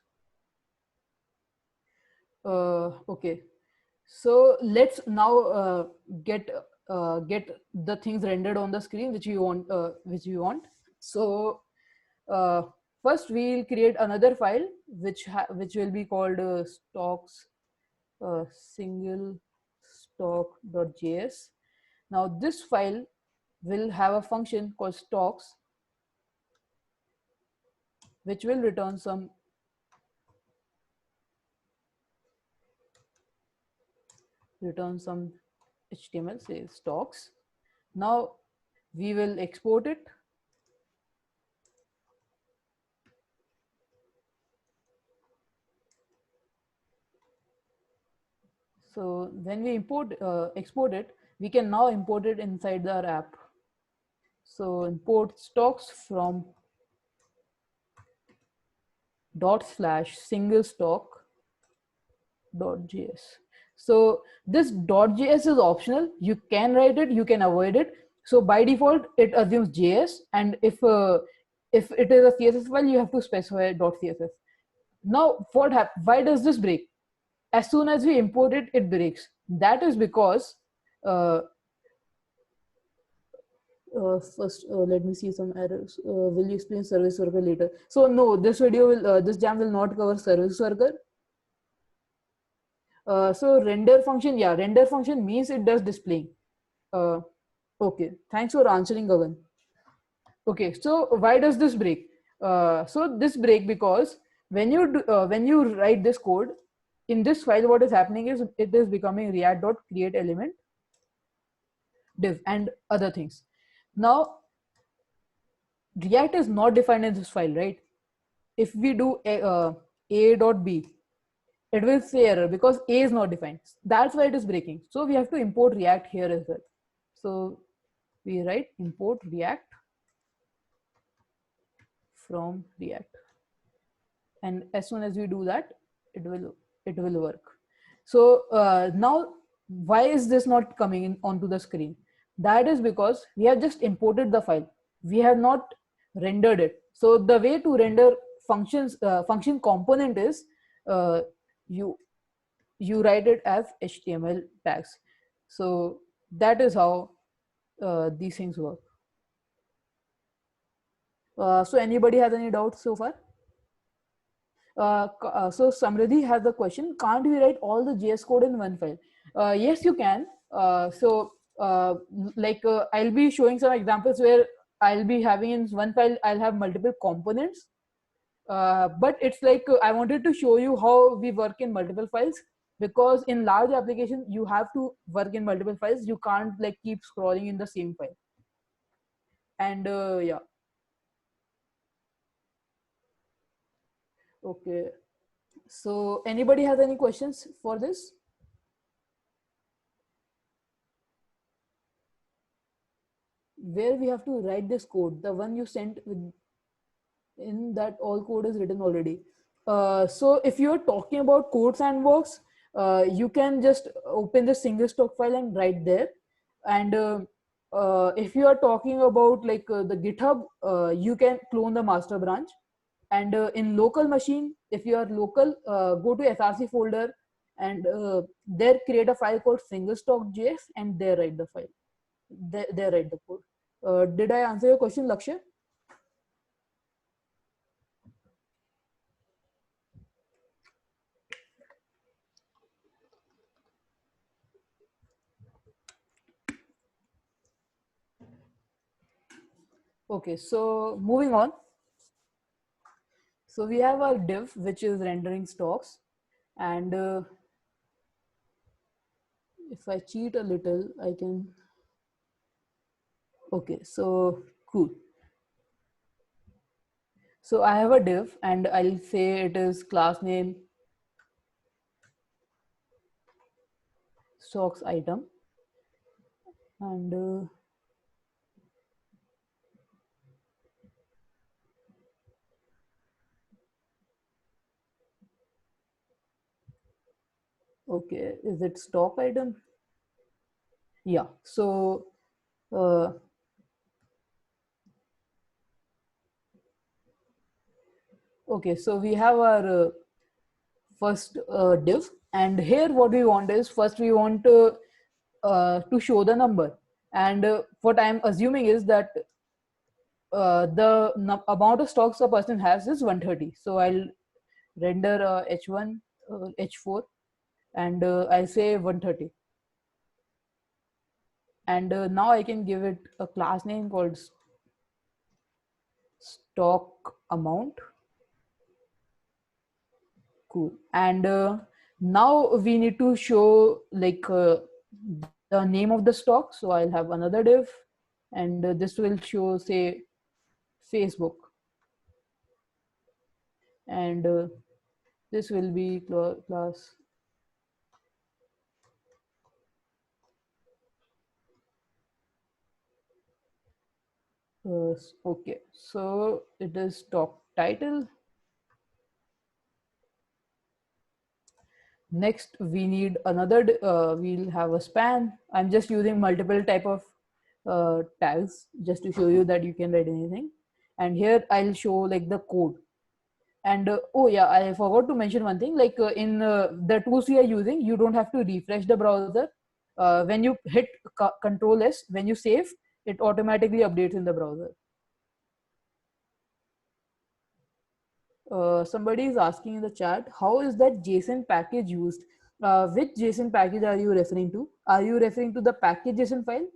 Speaker 2: Okay, so let's now get the things rendered on the screen which we want. So uh, first we'll create another file which will be called stocks single stock.js. Now this file will have a function called stocks which will return some HTML, say stocks. Now we will export it. So when we export it, we can now import it inside our app. So import stocks from /single stock.js. So this .js is optional. You can write it, you can avoid it. So by default, it assumes JS, and if it is a CSS file, you have to specify .css. Now, why does this break? As soon as we import it, it breaks. That is because uh, first let me see some errors. Will you explain service worker later? So no, this jam will not cover service worker. So render function, yeah, render function means it does displaying. uh, okay, thanks for answering, Gagan. Okay, so why does this break? So this break because when you write this code in this file, what is happening is it is becoming react.create element div and other things. Now React is not defined in this file, right? If we do a.b, it will say error because a is not defined. That's why it is breaking. So we have to import React here as well. So we write import React from React, and as soon as we do that, it will work. So now, why is this not coming in onto the screen? That is because we have just imported the file. We have not rendered it. So the way to render function component is uh, you you write it as HTML tags. So that is how these things work. So anybody has any doubts so far? So Samriddhi has a question. Can't we write all the JS code in one file? Yes, you can. I'll be showing some examples where I'll be having in one file, I'll have multiple components. But it's like I wanted to show you how we work in multiple files, because in large applications you have to work in multiple files. You can't like keep scrolling in the same file. And yeah, okay. So anybody has any questions for this? Where we have to write this code, the one you sent with, in that all code is written already. So if you're talking about code sandbox, you can just open the single stock file and write there. And if you are talking about like the GitHub, you can clone the master branch. And in local machine, if you are local, go to src folder, and there create a file called single stock.js, and there write the file. There write the code. Did I answer your question, Lakshya? Okay, so moving on. So we have our div, which is rendering stocks. And if I cheat a little, I can. Okay, so cool. So I have a div and I'll say it is class name stocks item. And okay, is it stock item? Yeah. So uh, okay, so we have our first div, and here what we want is first we want to show the number, and what I'm assuming is that the amount of stocks a person has is 130. So I'll render h1 h4 and I'll say 130, and now I can give it a class name called stock amount. Cool. And now we need to show like the name of the stock. So I'll have another div, and this will show say Facebook, and this will be class. Okay, so it is stock title. Next, we need another. We'll have a span. I'm just using multiple type of tags just to show you that you can write anything. And here I'll show like the code. And oh yeah, I forgot to mention one thing. Like in the tools we are using, you don't have to refresh the browser. When you hit Control S, when you save, it automatically updates in the browser. Somebody is asking in the chat, how is that JSON package used? Which JSON package are you referring to? Are you referring to the package JSON file?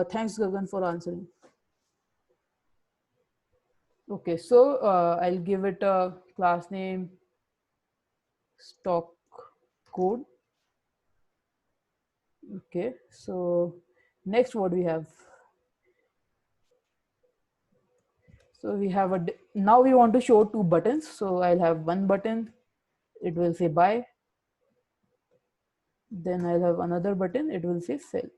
Speaker 2: Thanks, Gagan, for answering. Okay, so I'll give it a class name stock code. Okay, so next what we have? So we have now we want to show two buttons. So I'll have one button, it will say buy. Then I'll have another button, it will say sell.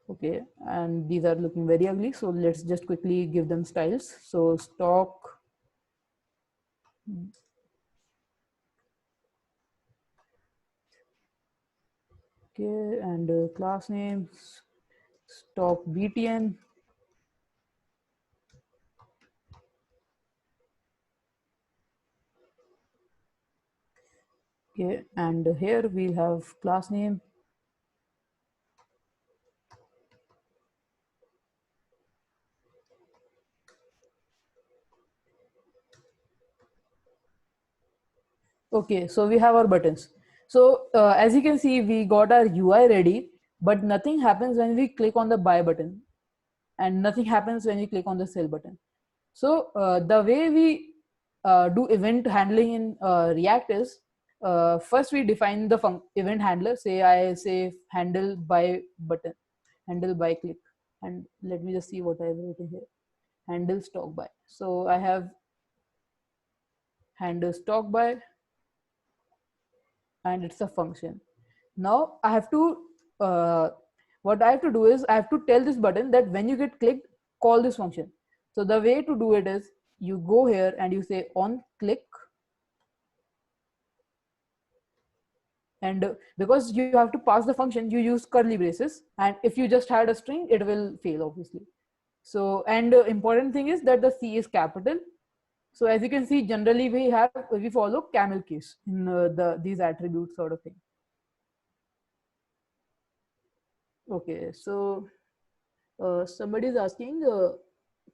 Speaker 2: Okay, and these are looking very ugly. So let's just quickly give them styles. So stock. Okay, and class names, stock BTN. Okay, and here we'll have class name. Okay, so we have our buttons. So as you can see, we got our UI ready, but nothing happens when we click on the buy button, and nothing happens when you click on the sell button. So the way we do event handling in React is first we define the event handler. Say I say handle by button, handle by click, and let me just see what I've written here. Handle stock by. So I have handle stock by, and it's a function. Now I have to what I have to do is I have to tell this button that when you get clicked, call this function. So the way to do it is you go here and you say on click, and because you have to pass the function, you use curly braces, and if you just had a string, it will fail obviously. So, and important thing is that the C is capital. So as you can see, generally we follow camel case in these attributes sort of thing. Okay, so somebody is asking,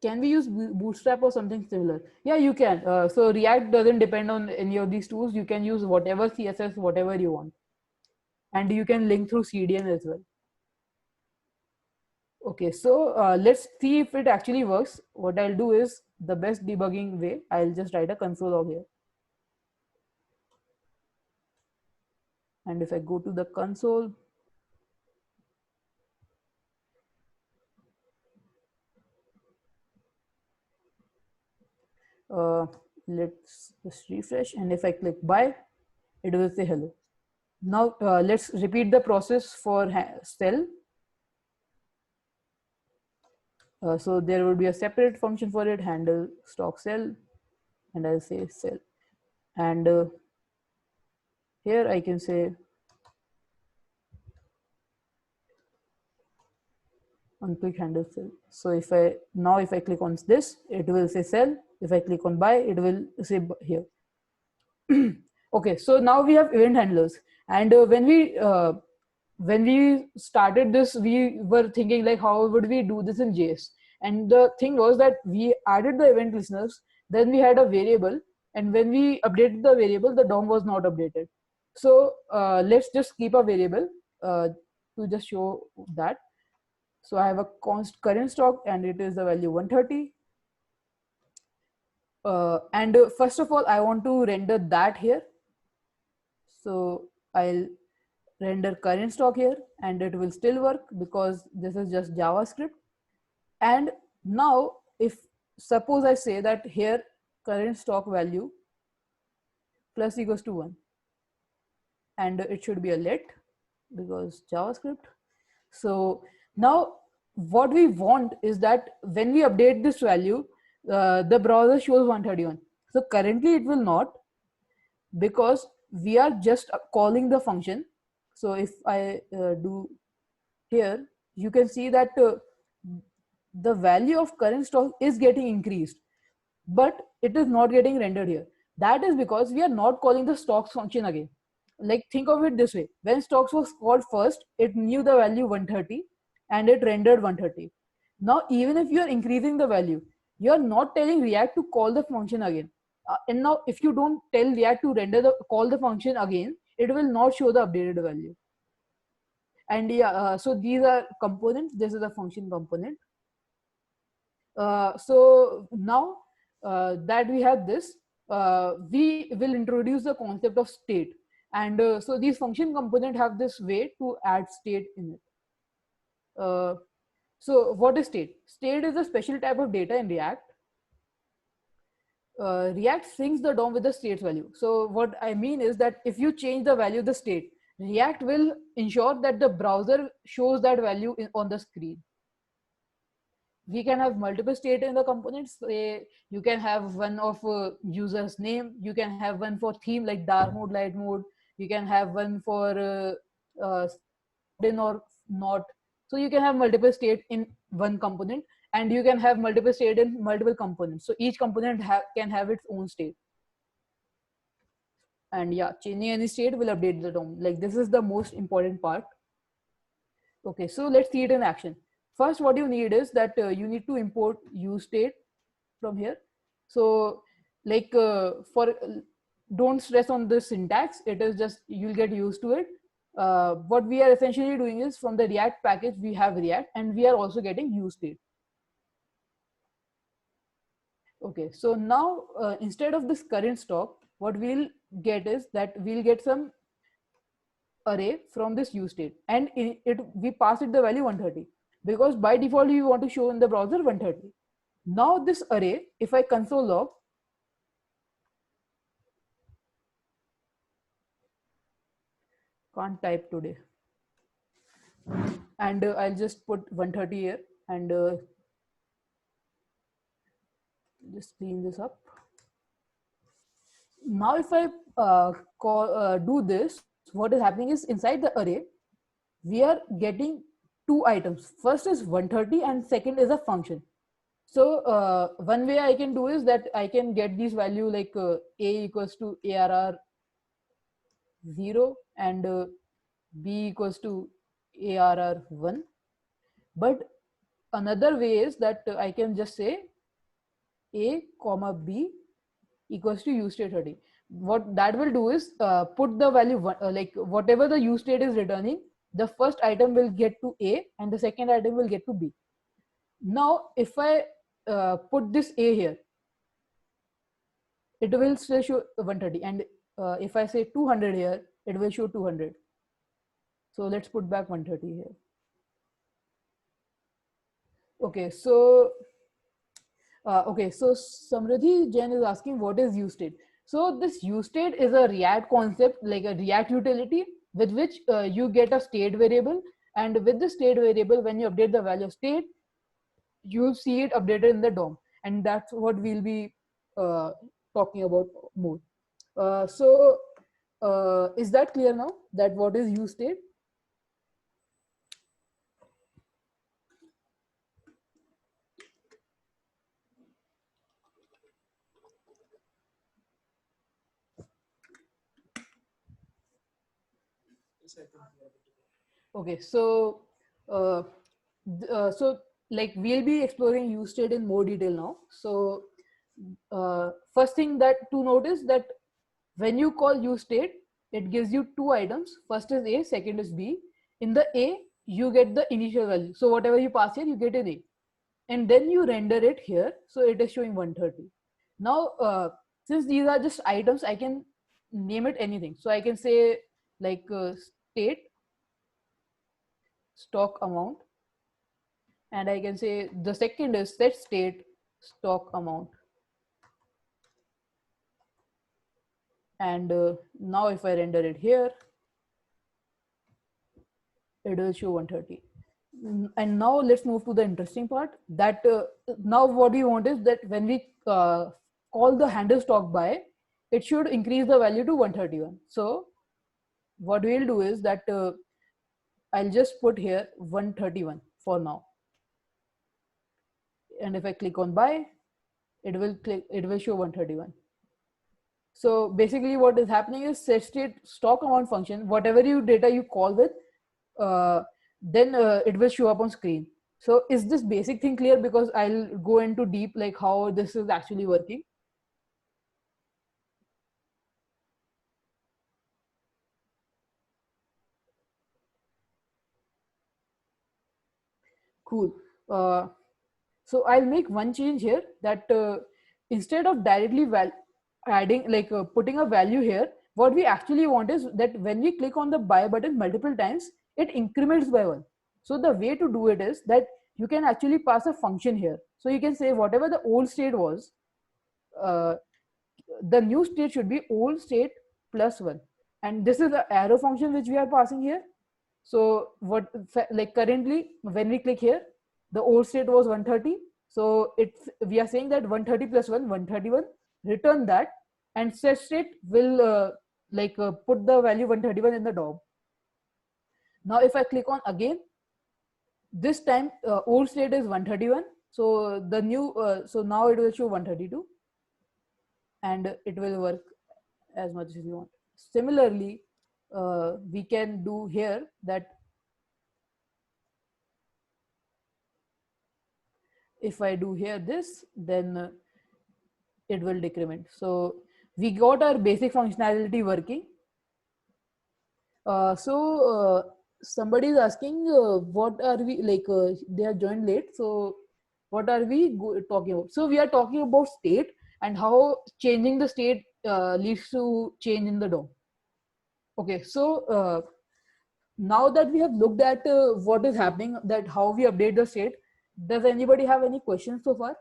Speaker 2: can we use Bootstrap or something similar? Yeah, you can. So React doesn't depend on any of these tools. You can use whatever CSS, whatever you want. and you can link through CDN as well. Okay, so let's see if it actually works. What I'll do is the best debugging way. I'll just write a console log here. And if I go to the console, let's just refresh. And if I click buy, it will say hello. Now let's repeat the process for cell. So there will be a separate function for it, handle stock cell, and I'll say cell. And here I can say unpick handle cell. So if I click on this, it will say cell. If I click on buy, it will say here. Okay, so now we have event handlers, and when we started this, we were thinking like, how would we do this in JS? And the thing was that we added the event listeners, then we had a variable, and when we updated the variable, the DOM was not updated. So let's just keep a variable to just show that. So I have a const current stock, and it is the value 130. And first of all, I want to render that here. So I'll render current stock here, and it will still work because this is just JavaScript. And now if suppose I say that here current stock value plus equals to 1, and it should be a let because JavaScript. So now what we want is that when we update this value, the browser shows 131. So currently it will not, because we are just calling the function. So if I do here, you can see that the value of current stock is getting increased, but it is not getting rendered here. That is because we are not calling the stocks function again. Like, think of it this way: when stocks was called first, it knew the value 130 and it rendered 130. Now even if you are increasing the value, you are not telling React to call the function again. And now if you don't tell React to call the function again, it will not show the updated value. And yeah, so these are components. This is a function component. So now that we have this, we will introduce the concept of state. And so these function component have this way to add state in it. So what is state? State is a special type of data in React. React syncs the DOM with the state value. So what I mean is that if you change the value of the state, React will ensure that the browser shows that value on the screen. We can have multiple state in the components. You can have one of user's name. You can have one for theme like dark mode, light mode. You can have one for in or not. So you can have multiple state in one component, and you can have multiple state in multiple components. So each component can have its own state. And yeah, changing any state will update the DOM. Like, this is the most important part. Okay, so let's see it in action. First, what you need is that you need to import useState from here. So like don't stress on the syntax. It is just, you'll get used to it. What we are essentially doing is, from the React package, we have React, and we are also getting useState. Okay, so now instead of this current stock, what we'll get is that we'll get some array from this useState, and we pass it the value 130, because by default you want to show in the browser 130. Now this array, if I console log, can't type today, and I'll just put 130 here, and just clean this up. Now if I do this, what is happening is, inside the array we are getting two items. First is 130 and second is a function. So one way I can do is that I can get these value like a equals to ARR 0 and b equals to ARR 1. But another way is that I can just say a comma b equals to useState 30. what that will do is put the value like whatever the use state is returning, the first item will get to A and the second item will get to B. Now if I put this A here, it will still show 130, and if I say 200 here, it will show 200. So let's put back 130 here. Okay, so Samriddhi Jain is asking what is use state. So this use state is a React concept, like a React utility with which you get a state variable, and with the state variable, when you update the value of state, you'll see it updated in the DOM, and that's what we'll be talking about more. Is that clear now, that what is use state? Okay, so like we'll be exploring use state in more detail now. So first thing that to notice, that when you call use state, it gives you two items. First is A, second is B. In the A, you get the initial value. So whatever you pass here, you get an A. And then you render it here. So it is showing 130. Now, since these are just items, I can name it anything. So I can say like state, stock amount, and I can say the second is set state, stock amount. And now if I render it here, it will show 130. And now let's move to the interesting part, that now what we want is that when we call the handle stock by, it should increase the value to 131. So what we'll do is that I'll just put here 131 for now. And if I click on buy, it will show 131. So basically what is happening is set state stock amount function, whatever data you call with, then it will show up on screen. So is this basic thing clear? Because I'll go into deep like how this is actually working. Cool. So I'll make one change here, that instead of directly adding like putting a value here, what we actually want is that when we click on the buy button multiple times, it increments by 1. So the way to do it is that you can actually pass a function here. So you can say whatever the old state was, the new state should be old state plus 1. And this is the arrow function which we are passing here. So what, like currently when we click here, the old state was 130. So we are saying that 130 plus 1, 131, return that, and set state will put the value 131 in the DOM. Now if I click on again, this time old state is 131. So the new, so now it will show 132, and it will work as much as you want. Similarly, we can do here that if I do here this, then it will decrement. So we got our basic functionality working. Somebody is asking what are we like, they have joined late. So what are we talking about? So we are talking about state and how changing the state leads to change in the DOM. Okay, so now that we have looked at what is happening, that how we update the state, does anybody have any questions so far?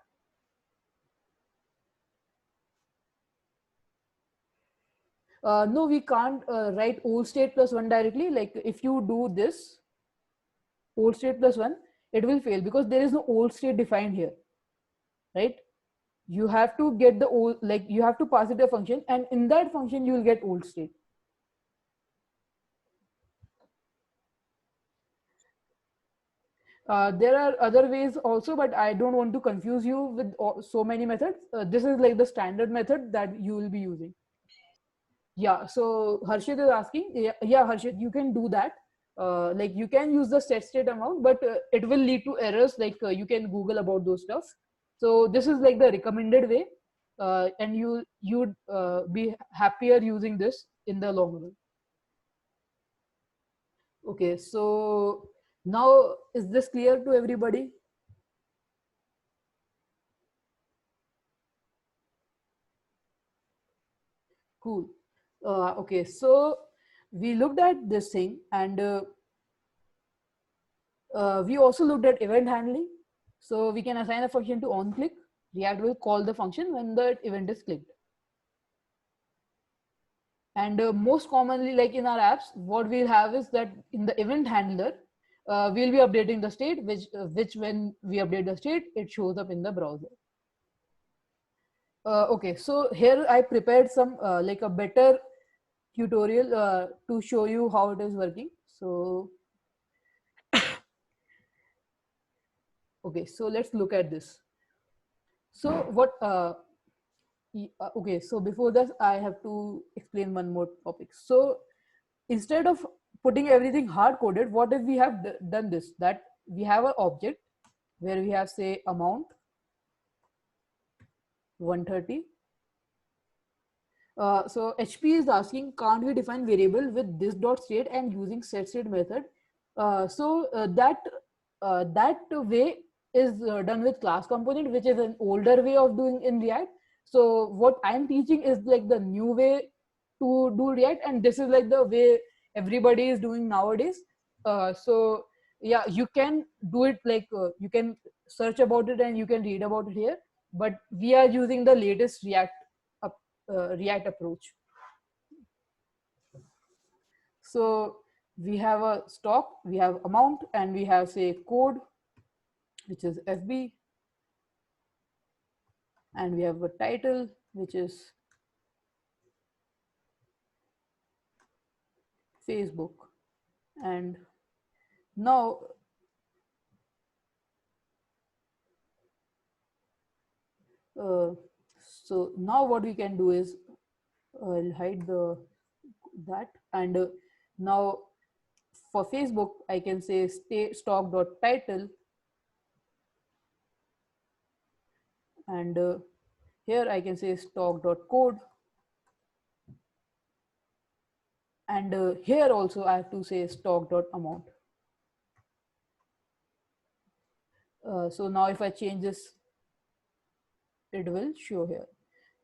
Speaker 2: No, we can't write old state plus 1 directly. Like if you do this old state plus 1, it will fail because there is no old state defined here, right? You have to get the old, like you have to pass it a function, and in that function you will get old state. There are other ways also, but I don't want to confuse you with so many methods. This is like the standard method that you will be using. Yeah, so Harshit is asking, yeah, Harshit, you can do that. Like you can use the set state amount, but it will lead to errors. Like you can Google about those stuff. So this is like the recommended way. and you'd be happier using this in the long run. Okay, so now is this clear to everybody? Cool. Okay, so we looked at this thing, and we also looked at event handling. So we can assign a function to onClick. React will call the function when the event is clicked. And most commonly, like in our apps, what we'll have is that in the event handler, we'll be updating the state, which when we update the state, it shows up in the browser. Okay, so here I prepared some like a better tutorial to show you how it is working. So, okay, so let's look at this. So what, okay, so before this, I have to explain one more topic. So instead of putting everything hard coded, what if we have done this, that we have an object where we have say amount 130. So HP is asking, can't we define variable with this dot state and using set state method? That way is done with class component, which is an older way of doing in React. So what I'm teaching is like the new way to do React, and this is like the way everybody is doing nowadays. So yeah, you can do it like you can search about it and you can read about it here, but we are using the latest React approach. So we have a stock, we have amount, and we have say code, which is FB, and we have a title, which is Facebook. And now so now what we can do is I'll hide that, and now for Facebook I can say stock.title, and here I can say stock.code, and here also I have to say stock.amount. So now if I change this, it will show here.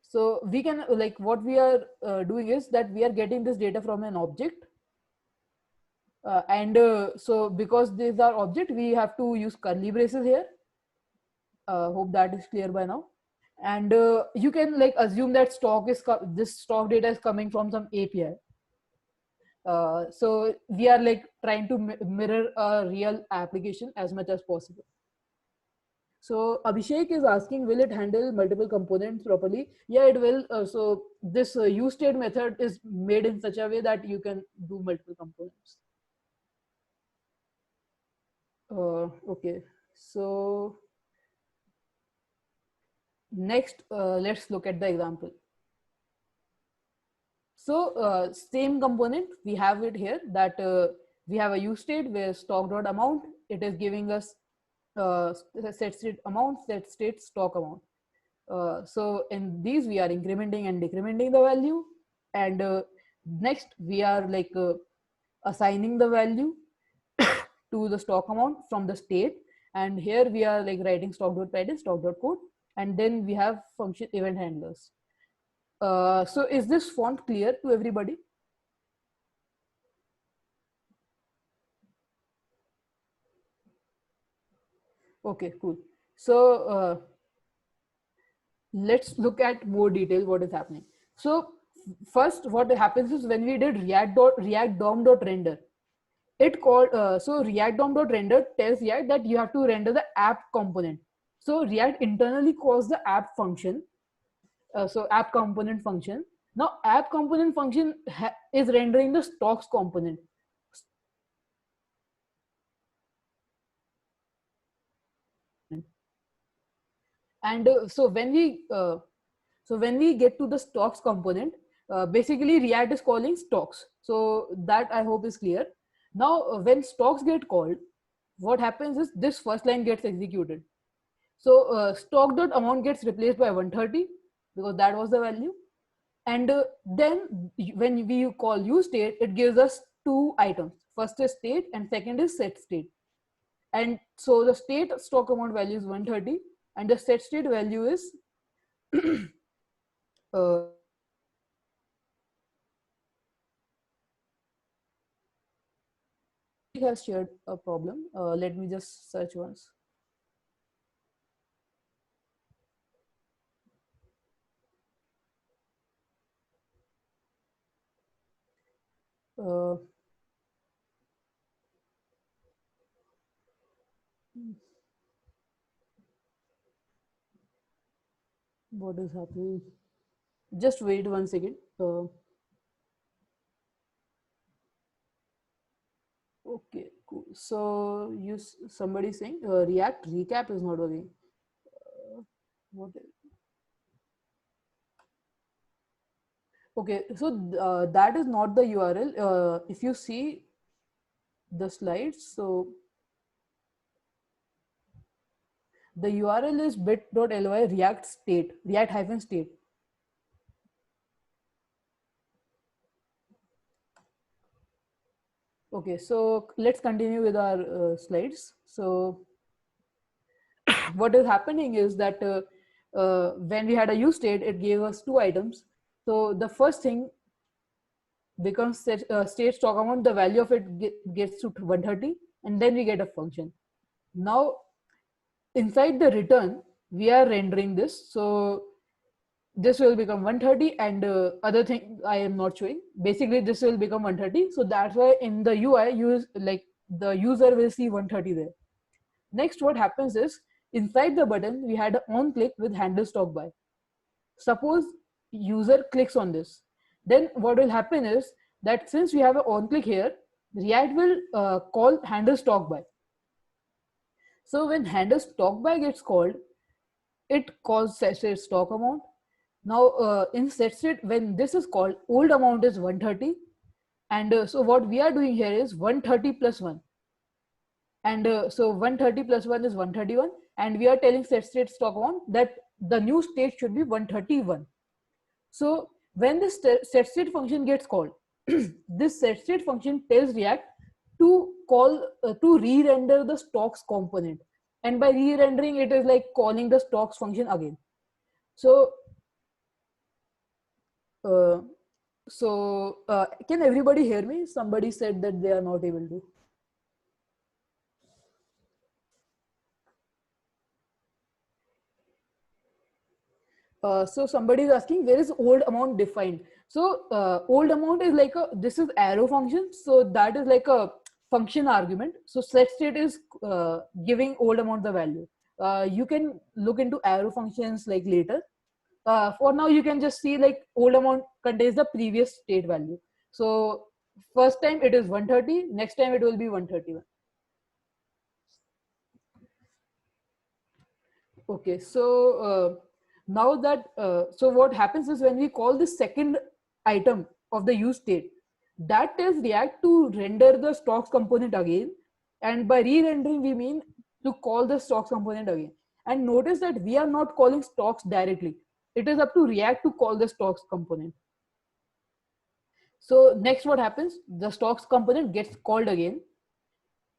Speaker 2: So we can like what we are doing is that we are getting this data from an object, and so because these are object, we have to use curly braces here. Hope that is clear by now. And you can like assume that this stock data is coming from some API. So we are like trying to mirror a real application as much as possible. So Abhishek is asking, will it handle multiple components properly? Yeah, it will. So this use state method is made in such a way that you can do multiple components. Okay, so next, let's look at the example. So same component, we have it here that we have a use state where stock.amount, it is giving us set state amount, set state stock amount. So in these we are incrementing and decrementing the value, and next we are like assigning the value to the stock amount from the state, and here we are like writing stock.title, stock.code, and then we have function event handlers. So is this font clear to everybody? Okay, cool. So let's look at more detail what is happening. So first what happens is when we did react dom.render, it called so react dom.render tells React that you have to render the app component. So React internally calls the app function, so app component function. Now app component function is rendering the stocks component. And so when we get to the stocks component, basically React is calling stocks. So that I hope is clear. Now when stocks get called, what happens is this first line gets executed. So stock.amount gets replaced by 130, because that was the value. And then when we call use state, it gives us two items. First is state and second is set state. And so the state stock amount value is 130 and the set state value is uh, has shared a problem. Let me just search once. Uh, what is happening? Just wait 1 second. Okay, cool. So somebody saying React recap is not working. What? Okay, so that is not the URL. If you see the slides, so the URL is bit.ly react state, react hyphen state. Okay, so let's continue with our slides. So what is happening is that when we had a use state, it gave us two items. So the first thing becomes state stock amount, the value of it gets to 130, and then we get a function. Now inside the return, we are rendering this. So this will become 130 and other thing I am not showing. Basically this will become 130. So that's why in the UI, the user will see 130 there. Next, what happens is inside the button, we had an on click with handle stock by. Suppose user clicks on this, then what will happen is that since we have an on click here, React will call handle stock by. So when handle stock by gets called, it calls set state stock amount. Now in set state, when this is called, old amount is 130, and so what we are doing here is 130 plus 1, and so 130 plus 1 is 131, and we are telling set state stock amount that the new state should be 131. So when this set state function gets called, this set state function tells React to call to re-render the stocks component, and by re-rendering it is like calling the stocks function again. So uh, can everybody hear me? Somebody said that they are not able to. So somebody is asking where is old amount defined. So old amount is like this is arrow function. So that is like a function argument. So set state is giving old amount the value. You can look into arrow functions like later. For now, you can just see like old amount contains the previous state value. So first time it is 130, next time it will be 131. Okay, so now that so what happens is when we call the second item of the use state, that tells React to render the stocks component again, and by re-rendering we mean to call the stocks component again. And notice that we are not calling stocks directly; it is up to React to call the stocks component. So next, what happens? The stocks component gets called again.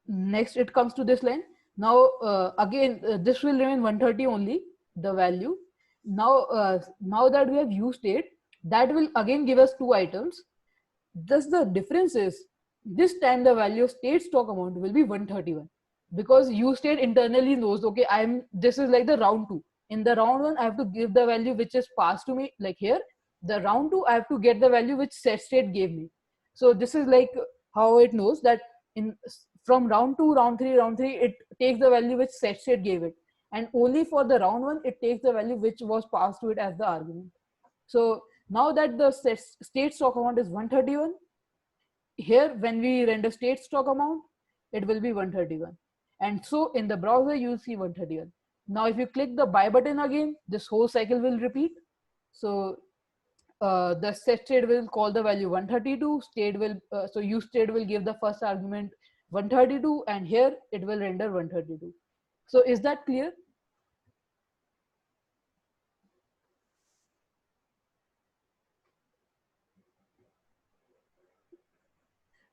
Speaker 2: Next, it comes to this line. Now, again, this will remain 130 only, the value. Now that we have used it, that will again give us two items. Thus, the difference is this time the value of state stock amount will be 131 because use state internally knows, okay, this is like the round two. In the round one, I have to give the value which is passed to me, like here. The round two, I have to get the value which set state gave me. So this is like how it knows that in from round two, round three, it takes the value which set state gave it, and only for the round one, it takes the value which was passed to it as the argument. So now that the state stock amount is 131, here when we render state stock amount, it will be 131. And so in the browser, you'll see 131. Now, if you click the buy button again, this whole cycle will repeat. So the set state will call the value 132, state will, so use state will give the first argument 132, and here it will render 132. So is that clear?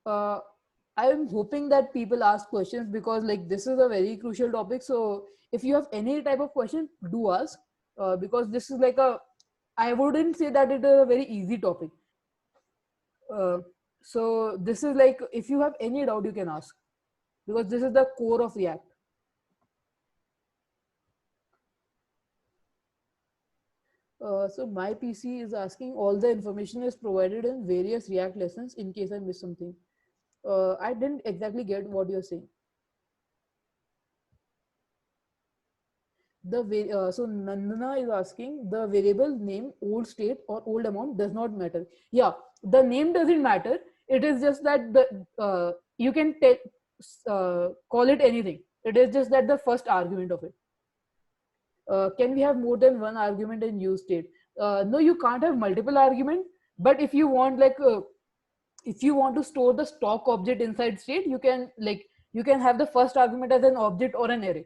Speaker 2: uh, I'm hoping that people ask questions, because like this is a very crucial topic. So if you have any type of question, do ask, because this is like a, I wouldn't say that it is a very easy topic. Uh, so this is like, if you have any doubt, you can ask, because this is the core of React. So my PC is asking, all the information is provided in various React lessons in case I miss something. I didn't exactly get what you're saying. So Nandana is asking, the variable name old state or old amount does not matter. Yeah, the name doesn't matter. It is just that the you can call it anything. It is just that the first argument of it. Can we have more than one argument in use state? No, you can't have multiple argument. But if you want, like if you want to store the stock object inside state, you can, like, you can have the first argument as an object or an array.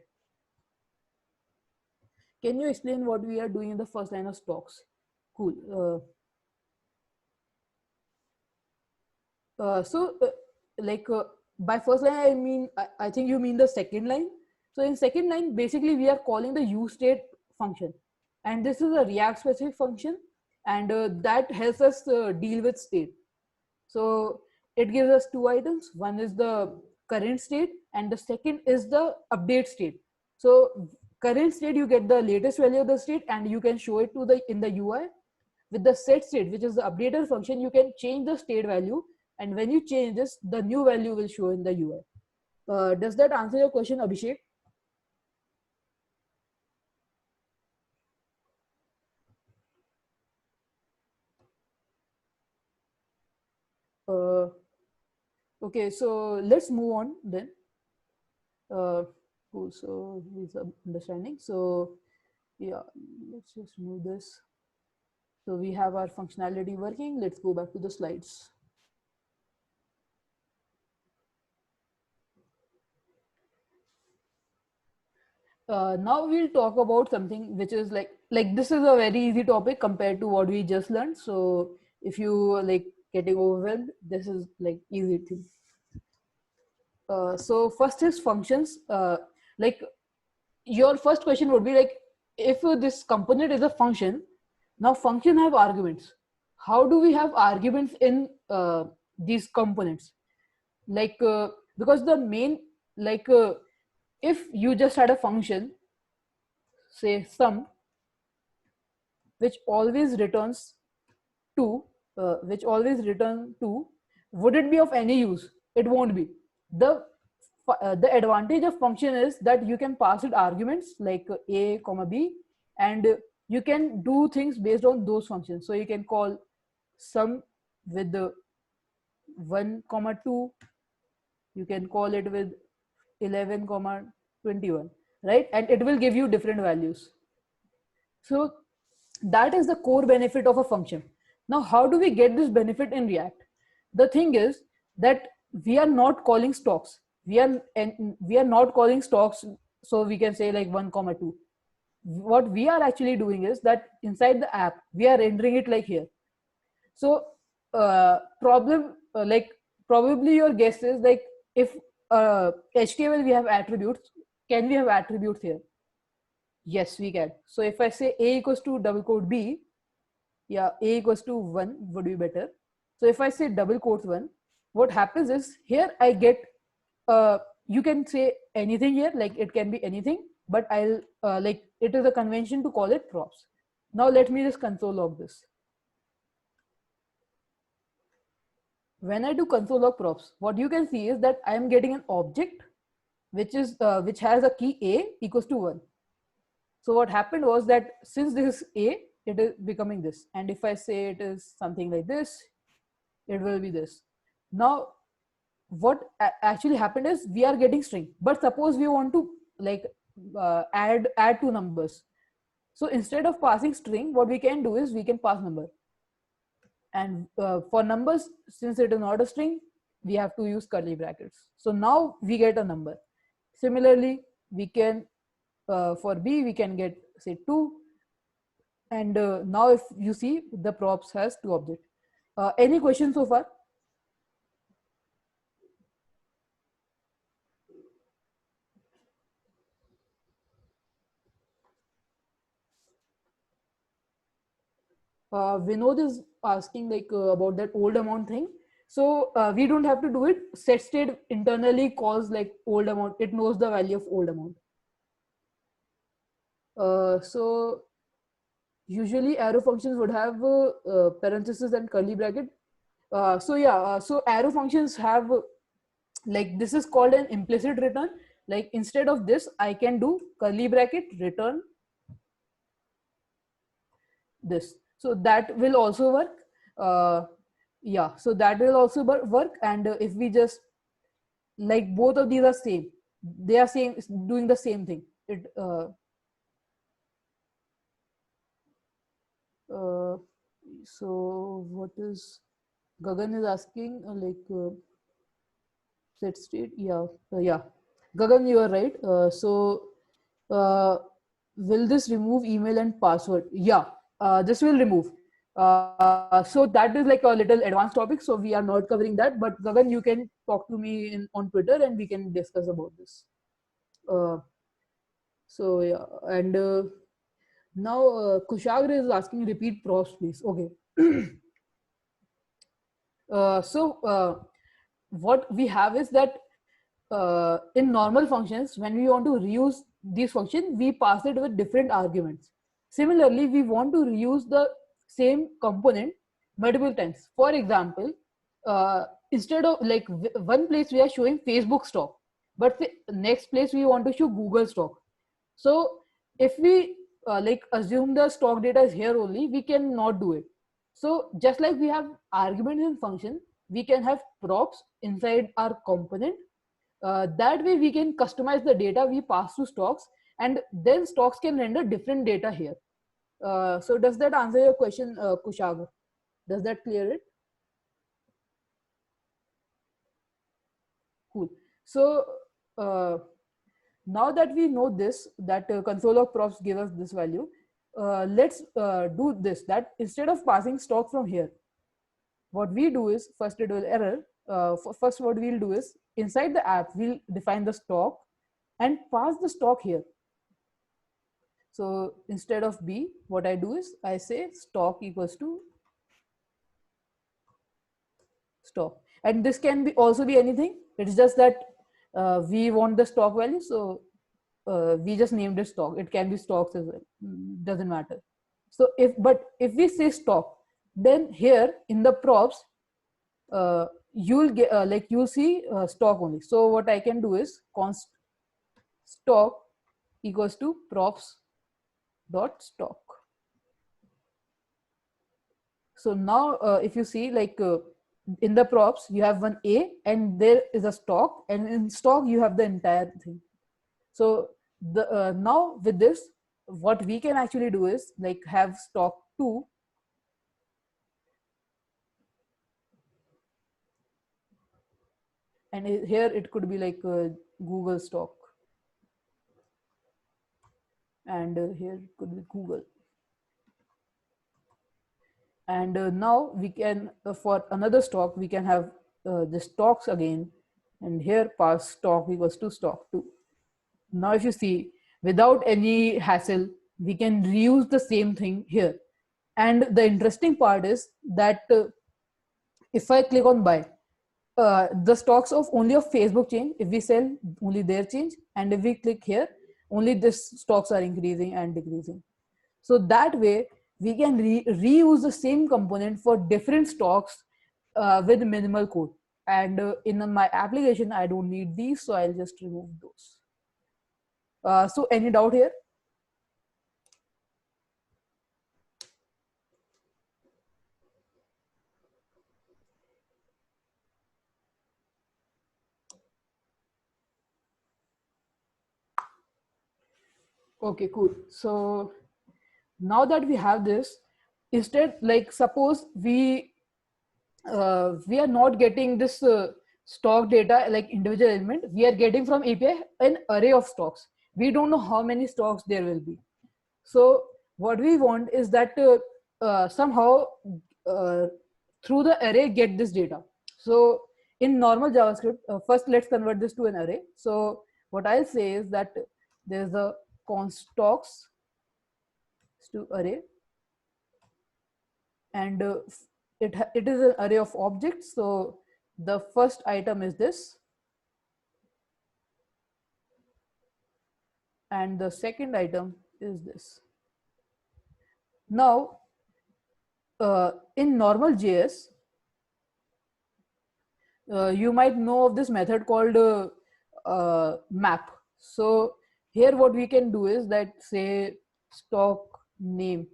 Speaker 2: Can you explain what we are doing in the first line of stocks? Cool. Like by first line, I mean, I think you mean the second line. So in second line, basically we are calling the use state function, and this is a React specific function, and that helps us deal with state. So it gives us two items. One is the current state, and the second is the update state. So current state, you get the latest value of the state, and you can show it to the in the UI. With the set state, which is the updater function, you can change the state value, and when you change this, the new value will show in the UI. Does that answer your question, Abhishek? Uh, okay, so let's move on then. Cool. So he's understanding. So yeah, let's just move this. So we have our functionality working. Let's go back to the slides. Now we'll talk about something which is like this is a very easy topic compared to what we just learned. So if you like getting overwhelmed, this is like easy thing. So first is functions. Like your first question would be like, if this component is a function, now function have arguments. How do we have arguments in these components? Like because the main, like if you just had a function, say sum, which always returns 2, which always return 2, would it be of any use? It won't be. The advantage of function is that you can pass it arguments like a comma b, and you can do things based on those functions. So you can call sum with the 1 comma 2, you can call it with 11 comma 21, right? And it will give you different values. So that is the core benefit of a function. Now, how do we get this benefit in React? The thing is that we are not calling stocks. We are not calling stocks. So we can say like 1 comma 2. What we are actually doing is that inside the app, we are rendering it like here. So like probably your guess is like, if HTML we have attributes, can we have attributes here? Yes, we can. So if I say a equals to double quote b, yeah, a equals to 1 would be better. So if I say double quotes 1, what happens is here I get, you can say anything here, like it can be anything, but I'll like it is a convention to call it props. Now let me just console log this. When I do console log props, what you can see is that I am getting an object which is which has a key a equals to 1. So what happened was that since this is a, it is becoming this, and if I say it is something like this, it will be this. Now what actually happened is we are getting string, but suppose we want to like add two numbers. So instead of passing string, what we can do is we can pass number, and for numbers, since it is not a string, we have to use curly brackets. So now we get a number. Similarly, we can for b we can get say 2, and now if you see, the props has 2 objects. Any questions so far? Vinod is asking like about that old amount thing. So we don't have to do it. Set state internally calls like old amount. It knows the value of old amount. So usually arrow functions would have parentheses and curly bracket. So arrow functions have like this is called an implicit return. Like instead of this, I can do curly bracket return this. So that will also work. Yeah, so that will also work. And if we just like both of these are same, they are same doing the same thing. It uh, so what is Gagan is asking set state, yeah, Gagan, you are right. Uh, will this remove email and password? Yeah, this will remove. So that is like a little advanced topic, so we are not covering that. But Gagan, you can talk to me on Twitter and we can discuss about this. uh, so yeah, and now Kushagra is asking repeat props please. Okay. So what we have is that in normal functions, when we want to reuse these functions, we pass it with different arguments. Similarly, we want to reuse the same component multiple times. For example, instead of like one place we are showing Facebook stock, but the next place we want to show Google stock. So if we like assume the stock data is here only, we cannot do it. So just like we have arguments in function, we can have props inside our component. That way we can customize the data we pass to stocks, and then stocks can render different data here. So does that answer your question, Kushagra? Does that clear it? Cool. So uh, now that we know this, that console of props give us this value, let's do this, that instead of passing stock from here, what we do is, first it will error. First what we'll do is, inside the app we'll define the stock and pass the stock here. So instead of b, what I do is I say stock equals to stock, and this can be also be anything. It's just that we want the stock value, so we just named it stock. It can be stocks as well. Doesn't matter. So if we say stock, then here in the props, you'll get like you'll see stock only. So what I can do is const stock equals to props dot stock. So now if you see like in the props you have one a and there is a stock, and in stock you have the entire thing. So the now with this, what we can actually do is like have stock 2, and here it could be like Google stock, and here it could be Google. And now we can for another stock we can have the stocks again, and here pass stock equals to stock 2. Now if you see, without any hassle, we can reuse the same thing here. And the interesting part is that if I click on buy, the stocks of only of Facebook change. If we sell, only their change. And if we click here, only this stocks are increasing and decreasing. So that way we can reuse the same component for different stocks with minimal code. And in my application, I don't need these, so I'll just remove those. So any doubt here? Okay, cool. So now that we have this, instead, like suppose we are not getting this stock data like individual element, we are getting from API an array of stocks. We don't know how many stocks there will be. So what we want is that somehow uh, through the array get this data. So in normal JavaScript, first let's convert this to an array. So what I'll say is that there's a const stocks to array, and it is an array of objects. So the first item is this, and the second item is this. Now in normal JS, you might know of this method called map. So here what we can do is that say stock name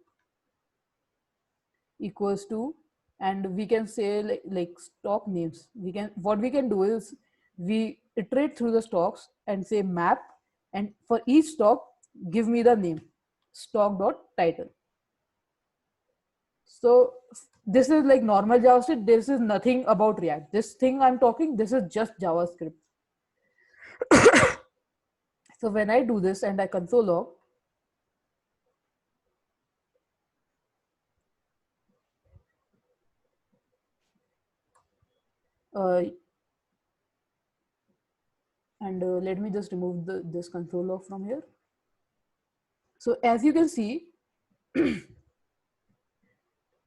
Speaker 2: equals to, and we can say like stock names. We can, what we can do is we iterate through the stocks and say map, and for each stock give me the name stock dot title. So this is like normal JavaScript. This is nothing about React. This thing I'm talking, this is just JavaScript. So when I do this and I console log, and let me just remove this console log from here. So as you can see,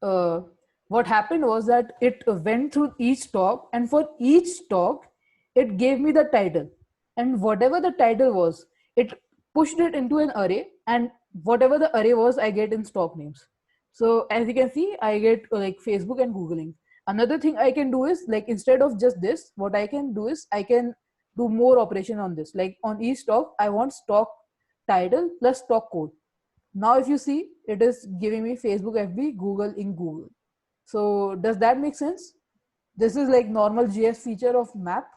Speaker 2: what happened was that it went through each stock, and for each stock it gave me the title, and whatever the title was, it pushed it into an array, and whatever the array was, I get in stock names. So as you can see, I get like Facebook and Googling. Another thing I can do is, like, instead of just this, what I can do is I can do more operation on this. Like on each stock I want stock title plus stock code. Now if you see, it is giving me Facebook, FB, Google in Google. So does that make sense? This is like normal JS feature of map.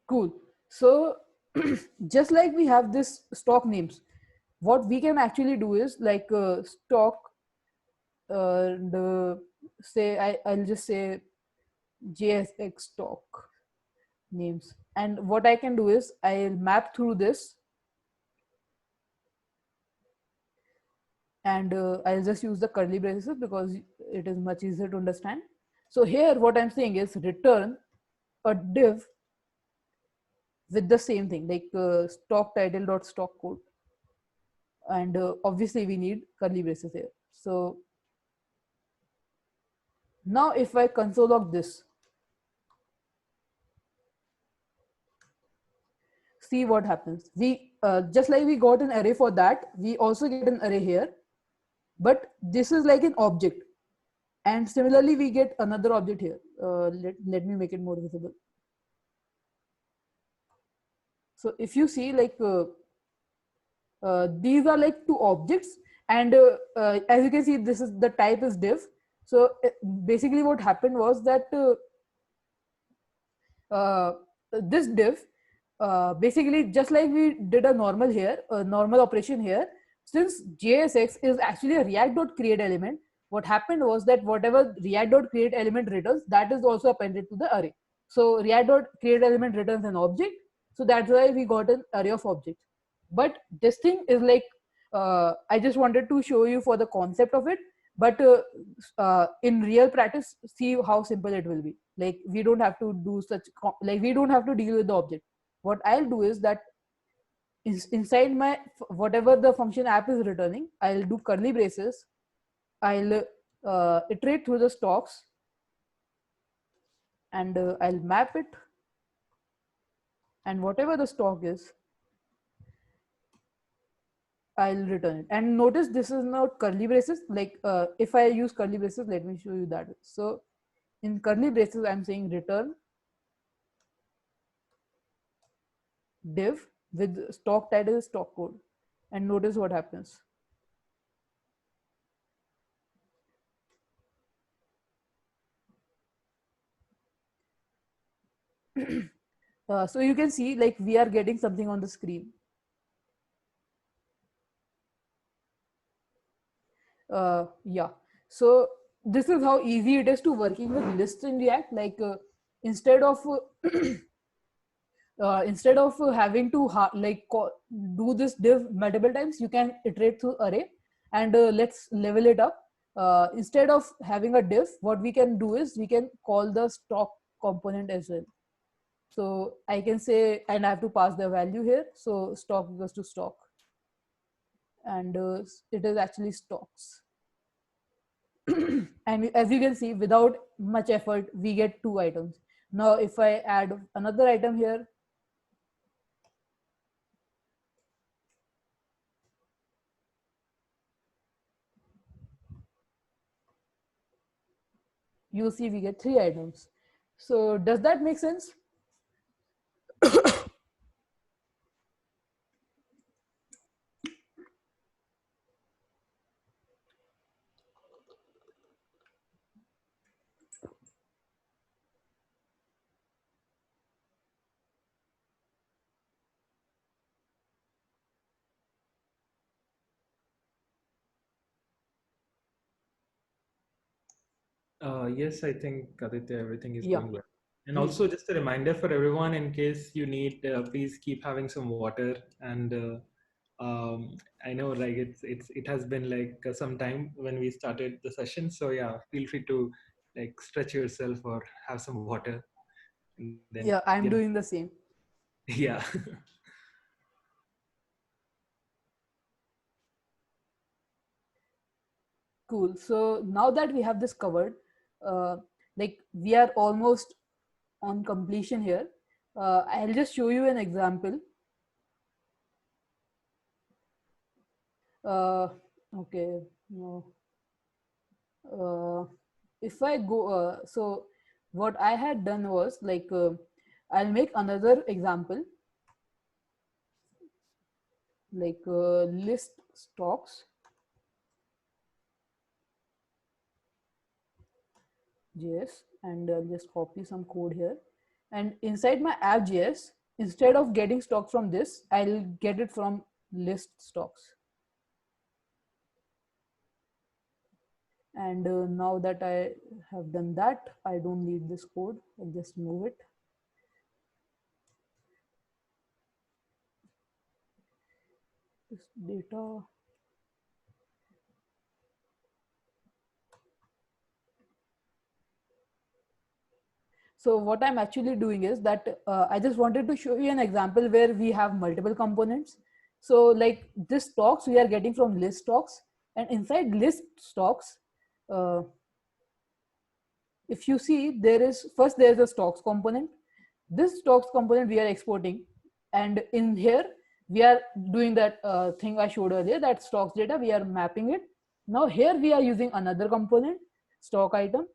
Speaker 2: Cool. So just like we have this stock names, what we can actually do is like stock, say I'll just say JSX stock names. And what I can do is I'll map through this, and I'll just use the curly braces because it is much easier to understand. So here what I'm saying is return a div with the same thing, like stock title dot stock code, and obviously we need curly braces here. So now if I console log this, see what happens. We just like we got an array for that, we also get an array here, but this is like an object, and similarly we get another object here. Let me make it more visible. So if you see, like these are like two objects, and as you can see, this is the type is div. So basically what happened was that this div, basically just like we did a normal here, a normal operation here, since JSX is actually a react.create element, what happened was that whatever react.create element returns, that is also appended to the array. So react.create element returns an object, so that's why we got an array of objects. But this thing is like, I just wanted to show you for the concept of it, but in real practice, see how simple it will be. Like we don't have to do such, like we don't have to deal with the object. What I'll do is that inside my whatever the function app is returning, I'll do curly braces, I'll iterate through the stocks, and I'll map it, and whatever the stock is, I'll return it. And notice this is not curly braces. Like if I use curly braces, let me show you that. So in curly braces, I'm saying return div with stock title, stock code, and notice what happens. So you can see, like, we are getting something on the screen. Yeah, so this is how easy it is to working with lists in React. Like instead of having to do this div multiple times, you can iterate through array. And let's level it up. Instead of having a div, what we can do is we can call the stock component as well. So I can say, and I have to pass the value here. So stock equals to stock, and it is actually stocks. And as you can see, without much effort, we get 2 items. Now, if I add another item here, you see we get 3 items. So does that make sense?
Speaker 1: Yes, I think Aditya, everything is
Speaker 2: Yeah.
Speaker 1: going well. And also, just a reminder for everyone, in case you need, please keep having some water. And I know, like it has been like some time when we started the session. So yeah, feel free to like stretch yourself or have some water, and then
Speaker 2: Yeah, I'm doing the same.
Speaker 1: yeah.
Speaker 2: Cool. So now that we have this covered, uh, like we are almost on completion here. I'll just show you an example. Uh, okay. No. If I go, so what I had done was like, I'll make another example, like list stocks JS, and I'll just copy some code here. And inside my app.js, instead of getting stocks from this, I'll get it from list stocks. And now that I have done that, I don't need this code. I'll just move it. This data. So what I'm actually doing is that I just wanted to show you an example where we have multiple components. So like this stocks we are getting from list stocks, and inside list stocks, uh, if you see, there is first there's a stocks component. This stocks component we are exporting, and in here we are doing that thing I showed earlier, that stocks data we are mapping it. Now here we are using another component, stock item,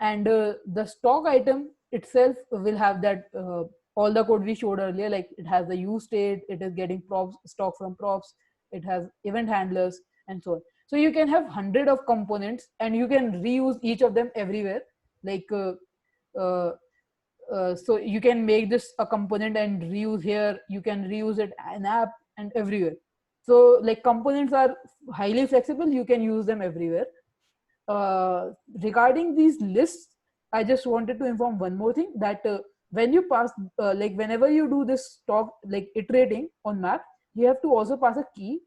Speaker 2: and the stock item itself will have that all the code we showed earlier, like it has the use state, it is getting props, stock from props, it has event handlers, and so on. So you can have 100 of components and you can reuse each of them everywhere, like uh, so you can make this a component and reuse here, you can reuse it in app and everywhere. So like components are highly flexible, you can use them everywhere. uh, Regarding these lists, I just wanted to inform one more thing, that when you pass, like whenever you do this stock, like iterating on map, you have to also pass a key,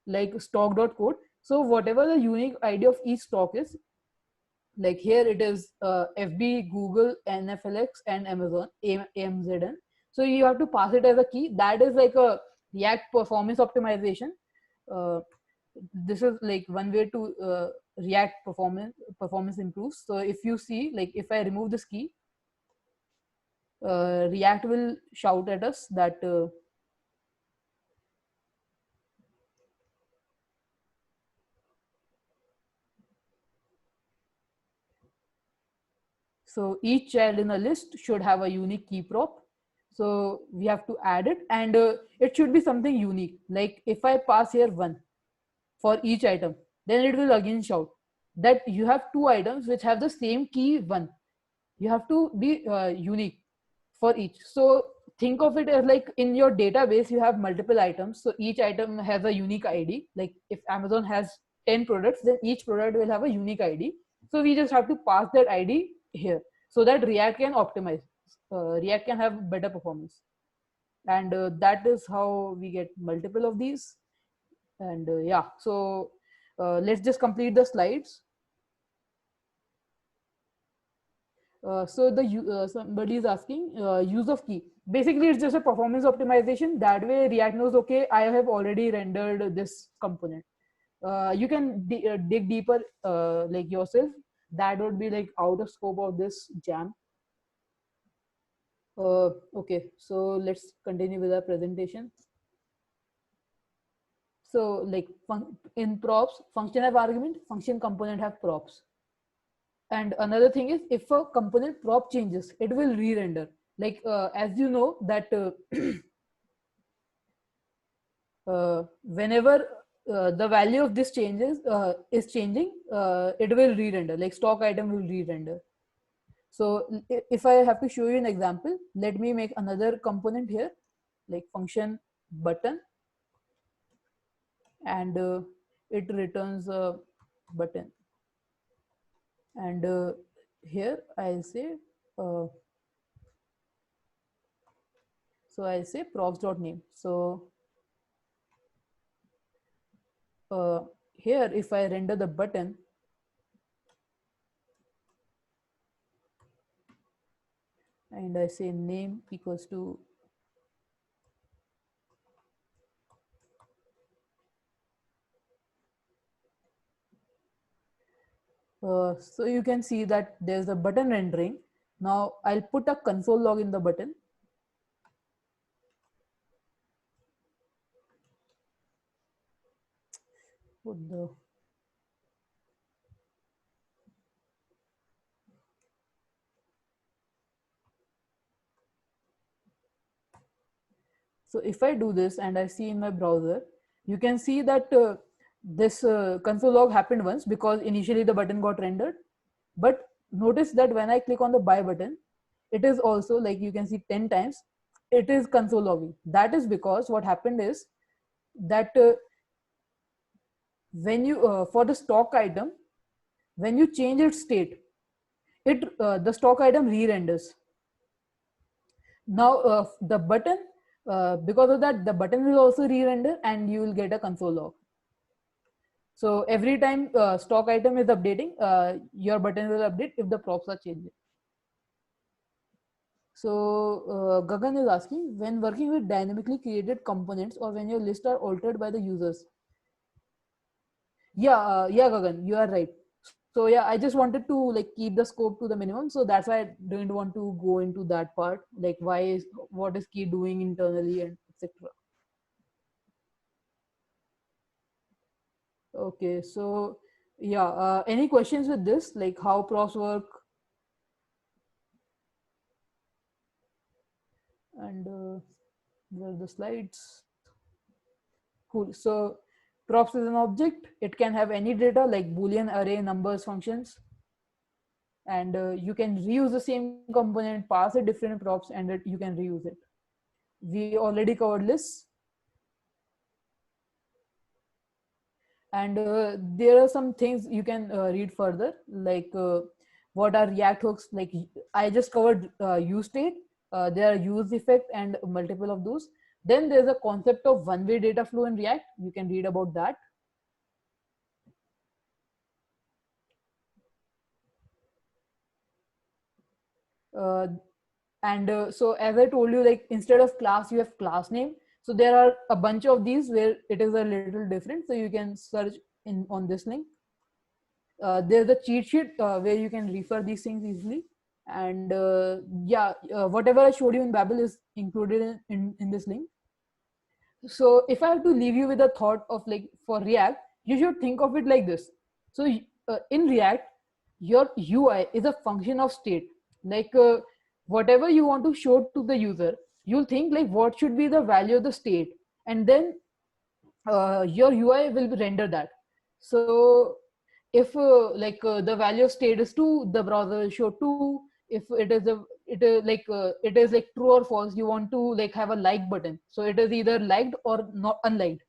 Speaker 2: like stock.code. So whatever the unique ID of each stock is, like here it is FB, Google, NFLX, and Amazon, AMZN. So you have to pass it as a key. That is like a React performance optimization. Uh, this is like one way to React performance improves. So if you see, like if I remove this key, React will shout at us that so each child in a list should have a unique key prop. So we have to add it, and it should be something unique. Like if I pass here one for each item, then it will again shout that you have 2 items which have the same key one. You have to be unique for each. So think of it as like in your database you have multiple items, so each item has a unique ID. Like if Amazon has 10 products, then each product will have a unique ID. So we just have to pass that ID here so that React can optimize, React can have better performance. And that is how we get multiple of these. And yeah, so let's just complete the slides. So somebody is asking use of key. Basically, it's just a performance optimization. That way, React knows, okay, I have already rendered this component. You can dig deeper like yourself. That would be like out of scope of this jam. Okay, so let's continue with our presentation. So like in props, function have argument, function component have props. And another thing is, if a component prop changes, it will re-render. Like as you know that whenever the value of this changes is changing, it will re-render. Like stock item will re-render. So if I have to show you an example, let me make another component here, like function button, and it returns a button. And here I'll say uh, so I'll say props.name. So here if I render the button, and I say name equals to so you can see that there's a button rendering. Now I'll put a console log in the button. Put the So if I do this and I see in my browser, you can see that this console log happened once because initially the button got rendered. But notice that when I click on the buy button, it is also, like you can see 10 times, it is console logging. That is because what happened is that when you, for the stock item, when you change its state, the stock item re-renders. Now the button, because of that, the button will also re-render and you will get a console log. So every time stock item is updating, your button will update if the props are changing. So Gagan is asking, when working with dynamically created components or when your lists are altered by the users. Yeah, Gagan, you are right. So yeah, I just wanted to like keep the scope to the minimum. So that's why I didn't want to go into that part, like what is key doing internally and etc. Okay, so yeah, any questions with this, like how props work? And where are the slides? Cool. So props is an object. It can have any data like Boolean, array, numbers, functions, and you can reuse the same component, pass it different props, and you can reuse it. We already covered this. And there are some things you can read further, like what are React hooks. Like I just covered use state, there are use effect and multiple of those. Then there's a concept of one-way data flow in React. You can read about that. uh, and so as I told you, like instead of class you have class name. So there are a bunch of these where it is a little different, so you can search in on this link. There's a cheat sheet where you can refer these things easily. And yeah, whatever I showed you in Babel is included in this link. So if I have to leave you with a thought of, like, for React, you should think of it like this. So in React, your UI is a function of state. Like whatever you want to show to the user, you'll think like what should be the value of the state, and then your UI will render that. So if the value of state is 2, the browser will show 2. If it is like true or false, you want to like have a like button, so it is either liked or not unliked.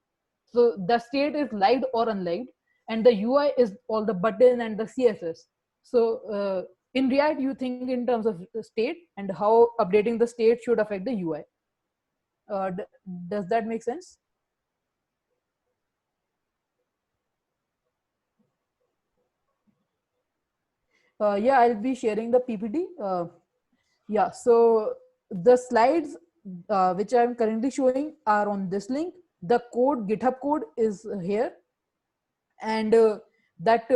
Speaker 2: So the state is liked or unliked, and the UI is all the button and the CSS. So in React, you think in terms of state and how updating the state should affect the UI. Does that make sense? Yeah, I'll be sharing the PPT. Yeah, so the slides which I'm currently showing are on this link. The code, GitHub code is here, and that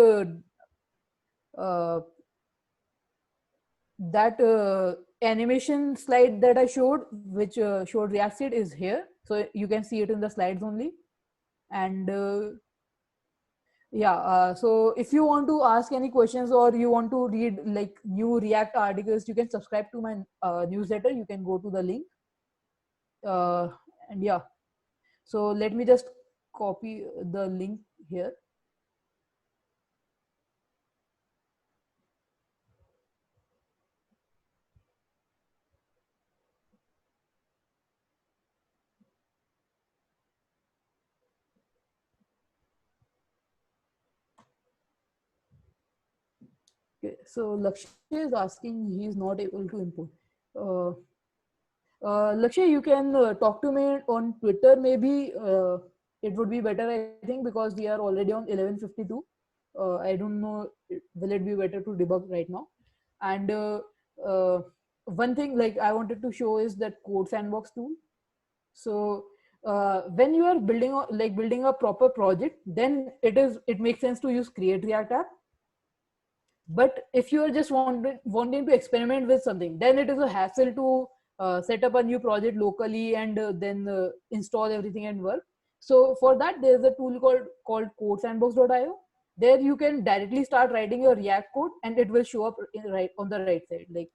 Speaker 2: uh, that animation slide that I showed, which showed React State, is here. So you can see it in the slides only. And yeah, so if you want to ask any questions or you want to read like new React articles, you can subscribe to my newsletter. You can go to the link. Uh, and yeah, so let me just copy the link here. Okay, so Lakshay is asking, he is not able to import. Uh, Lakshay, you can talk to me on Twitter. Maybe it would be better, I think, because we are already on 11:52. I don't know, will it be better to debug right now? And uh, one thing like I wanted to show is that Code Sandbox tool. So when you are building a proper project, then it makes sense to use Create React app. But if you are just wanting to experiment with something, then it is a hassle to set up a new project locally and then install everything and work. So for that, there's a tool called codesandbox.io. There you can directly start writing your React code and it will show up right on the right side, like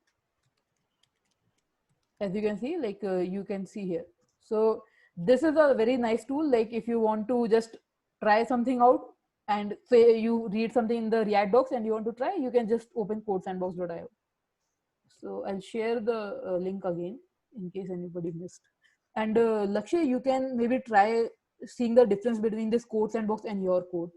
Speaker 2: as you can see, like you can see here. So this is a very nice tool. Like if you want to just try something out and say you read something in the React docs and you want to try, you can just open codesandbox.io. So I'll share the link again in case anybody missed. And Lakshay, you can maybe try seeing the difference between this code sandbox and your code.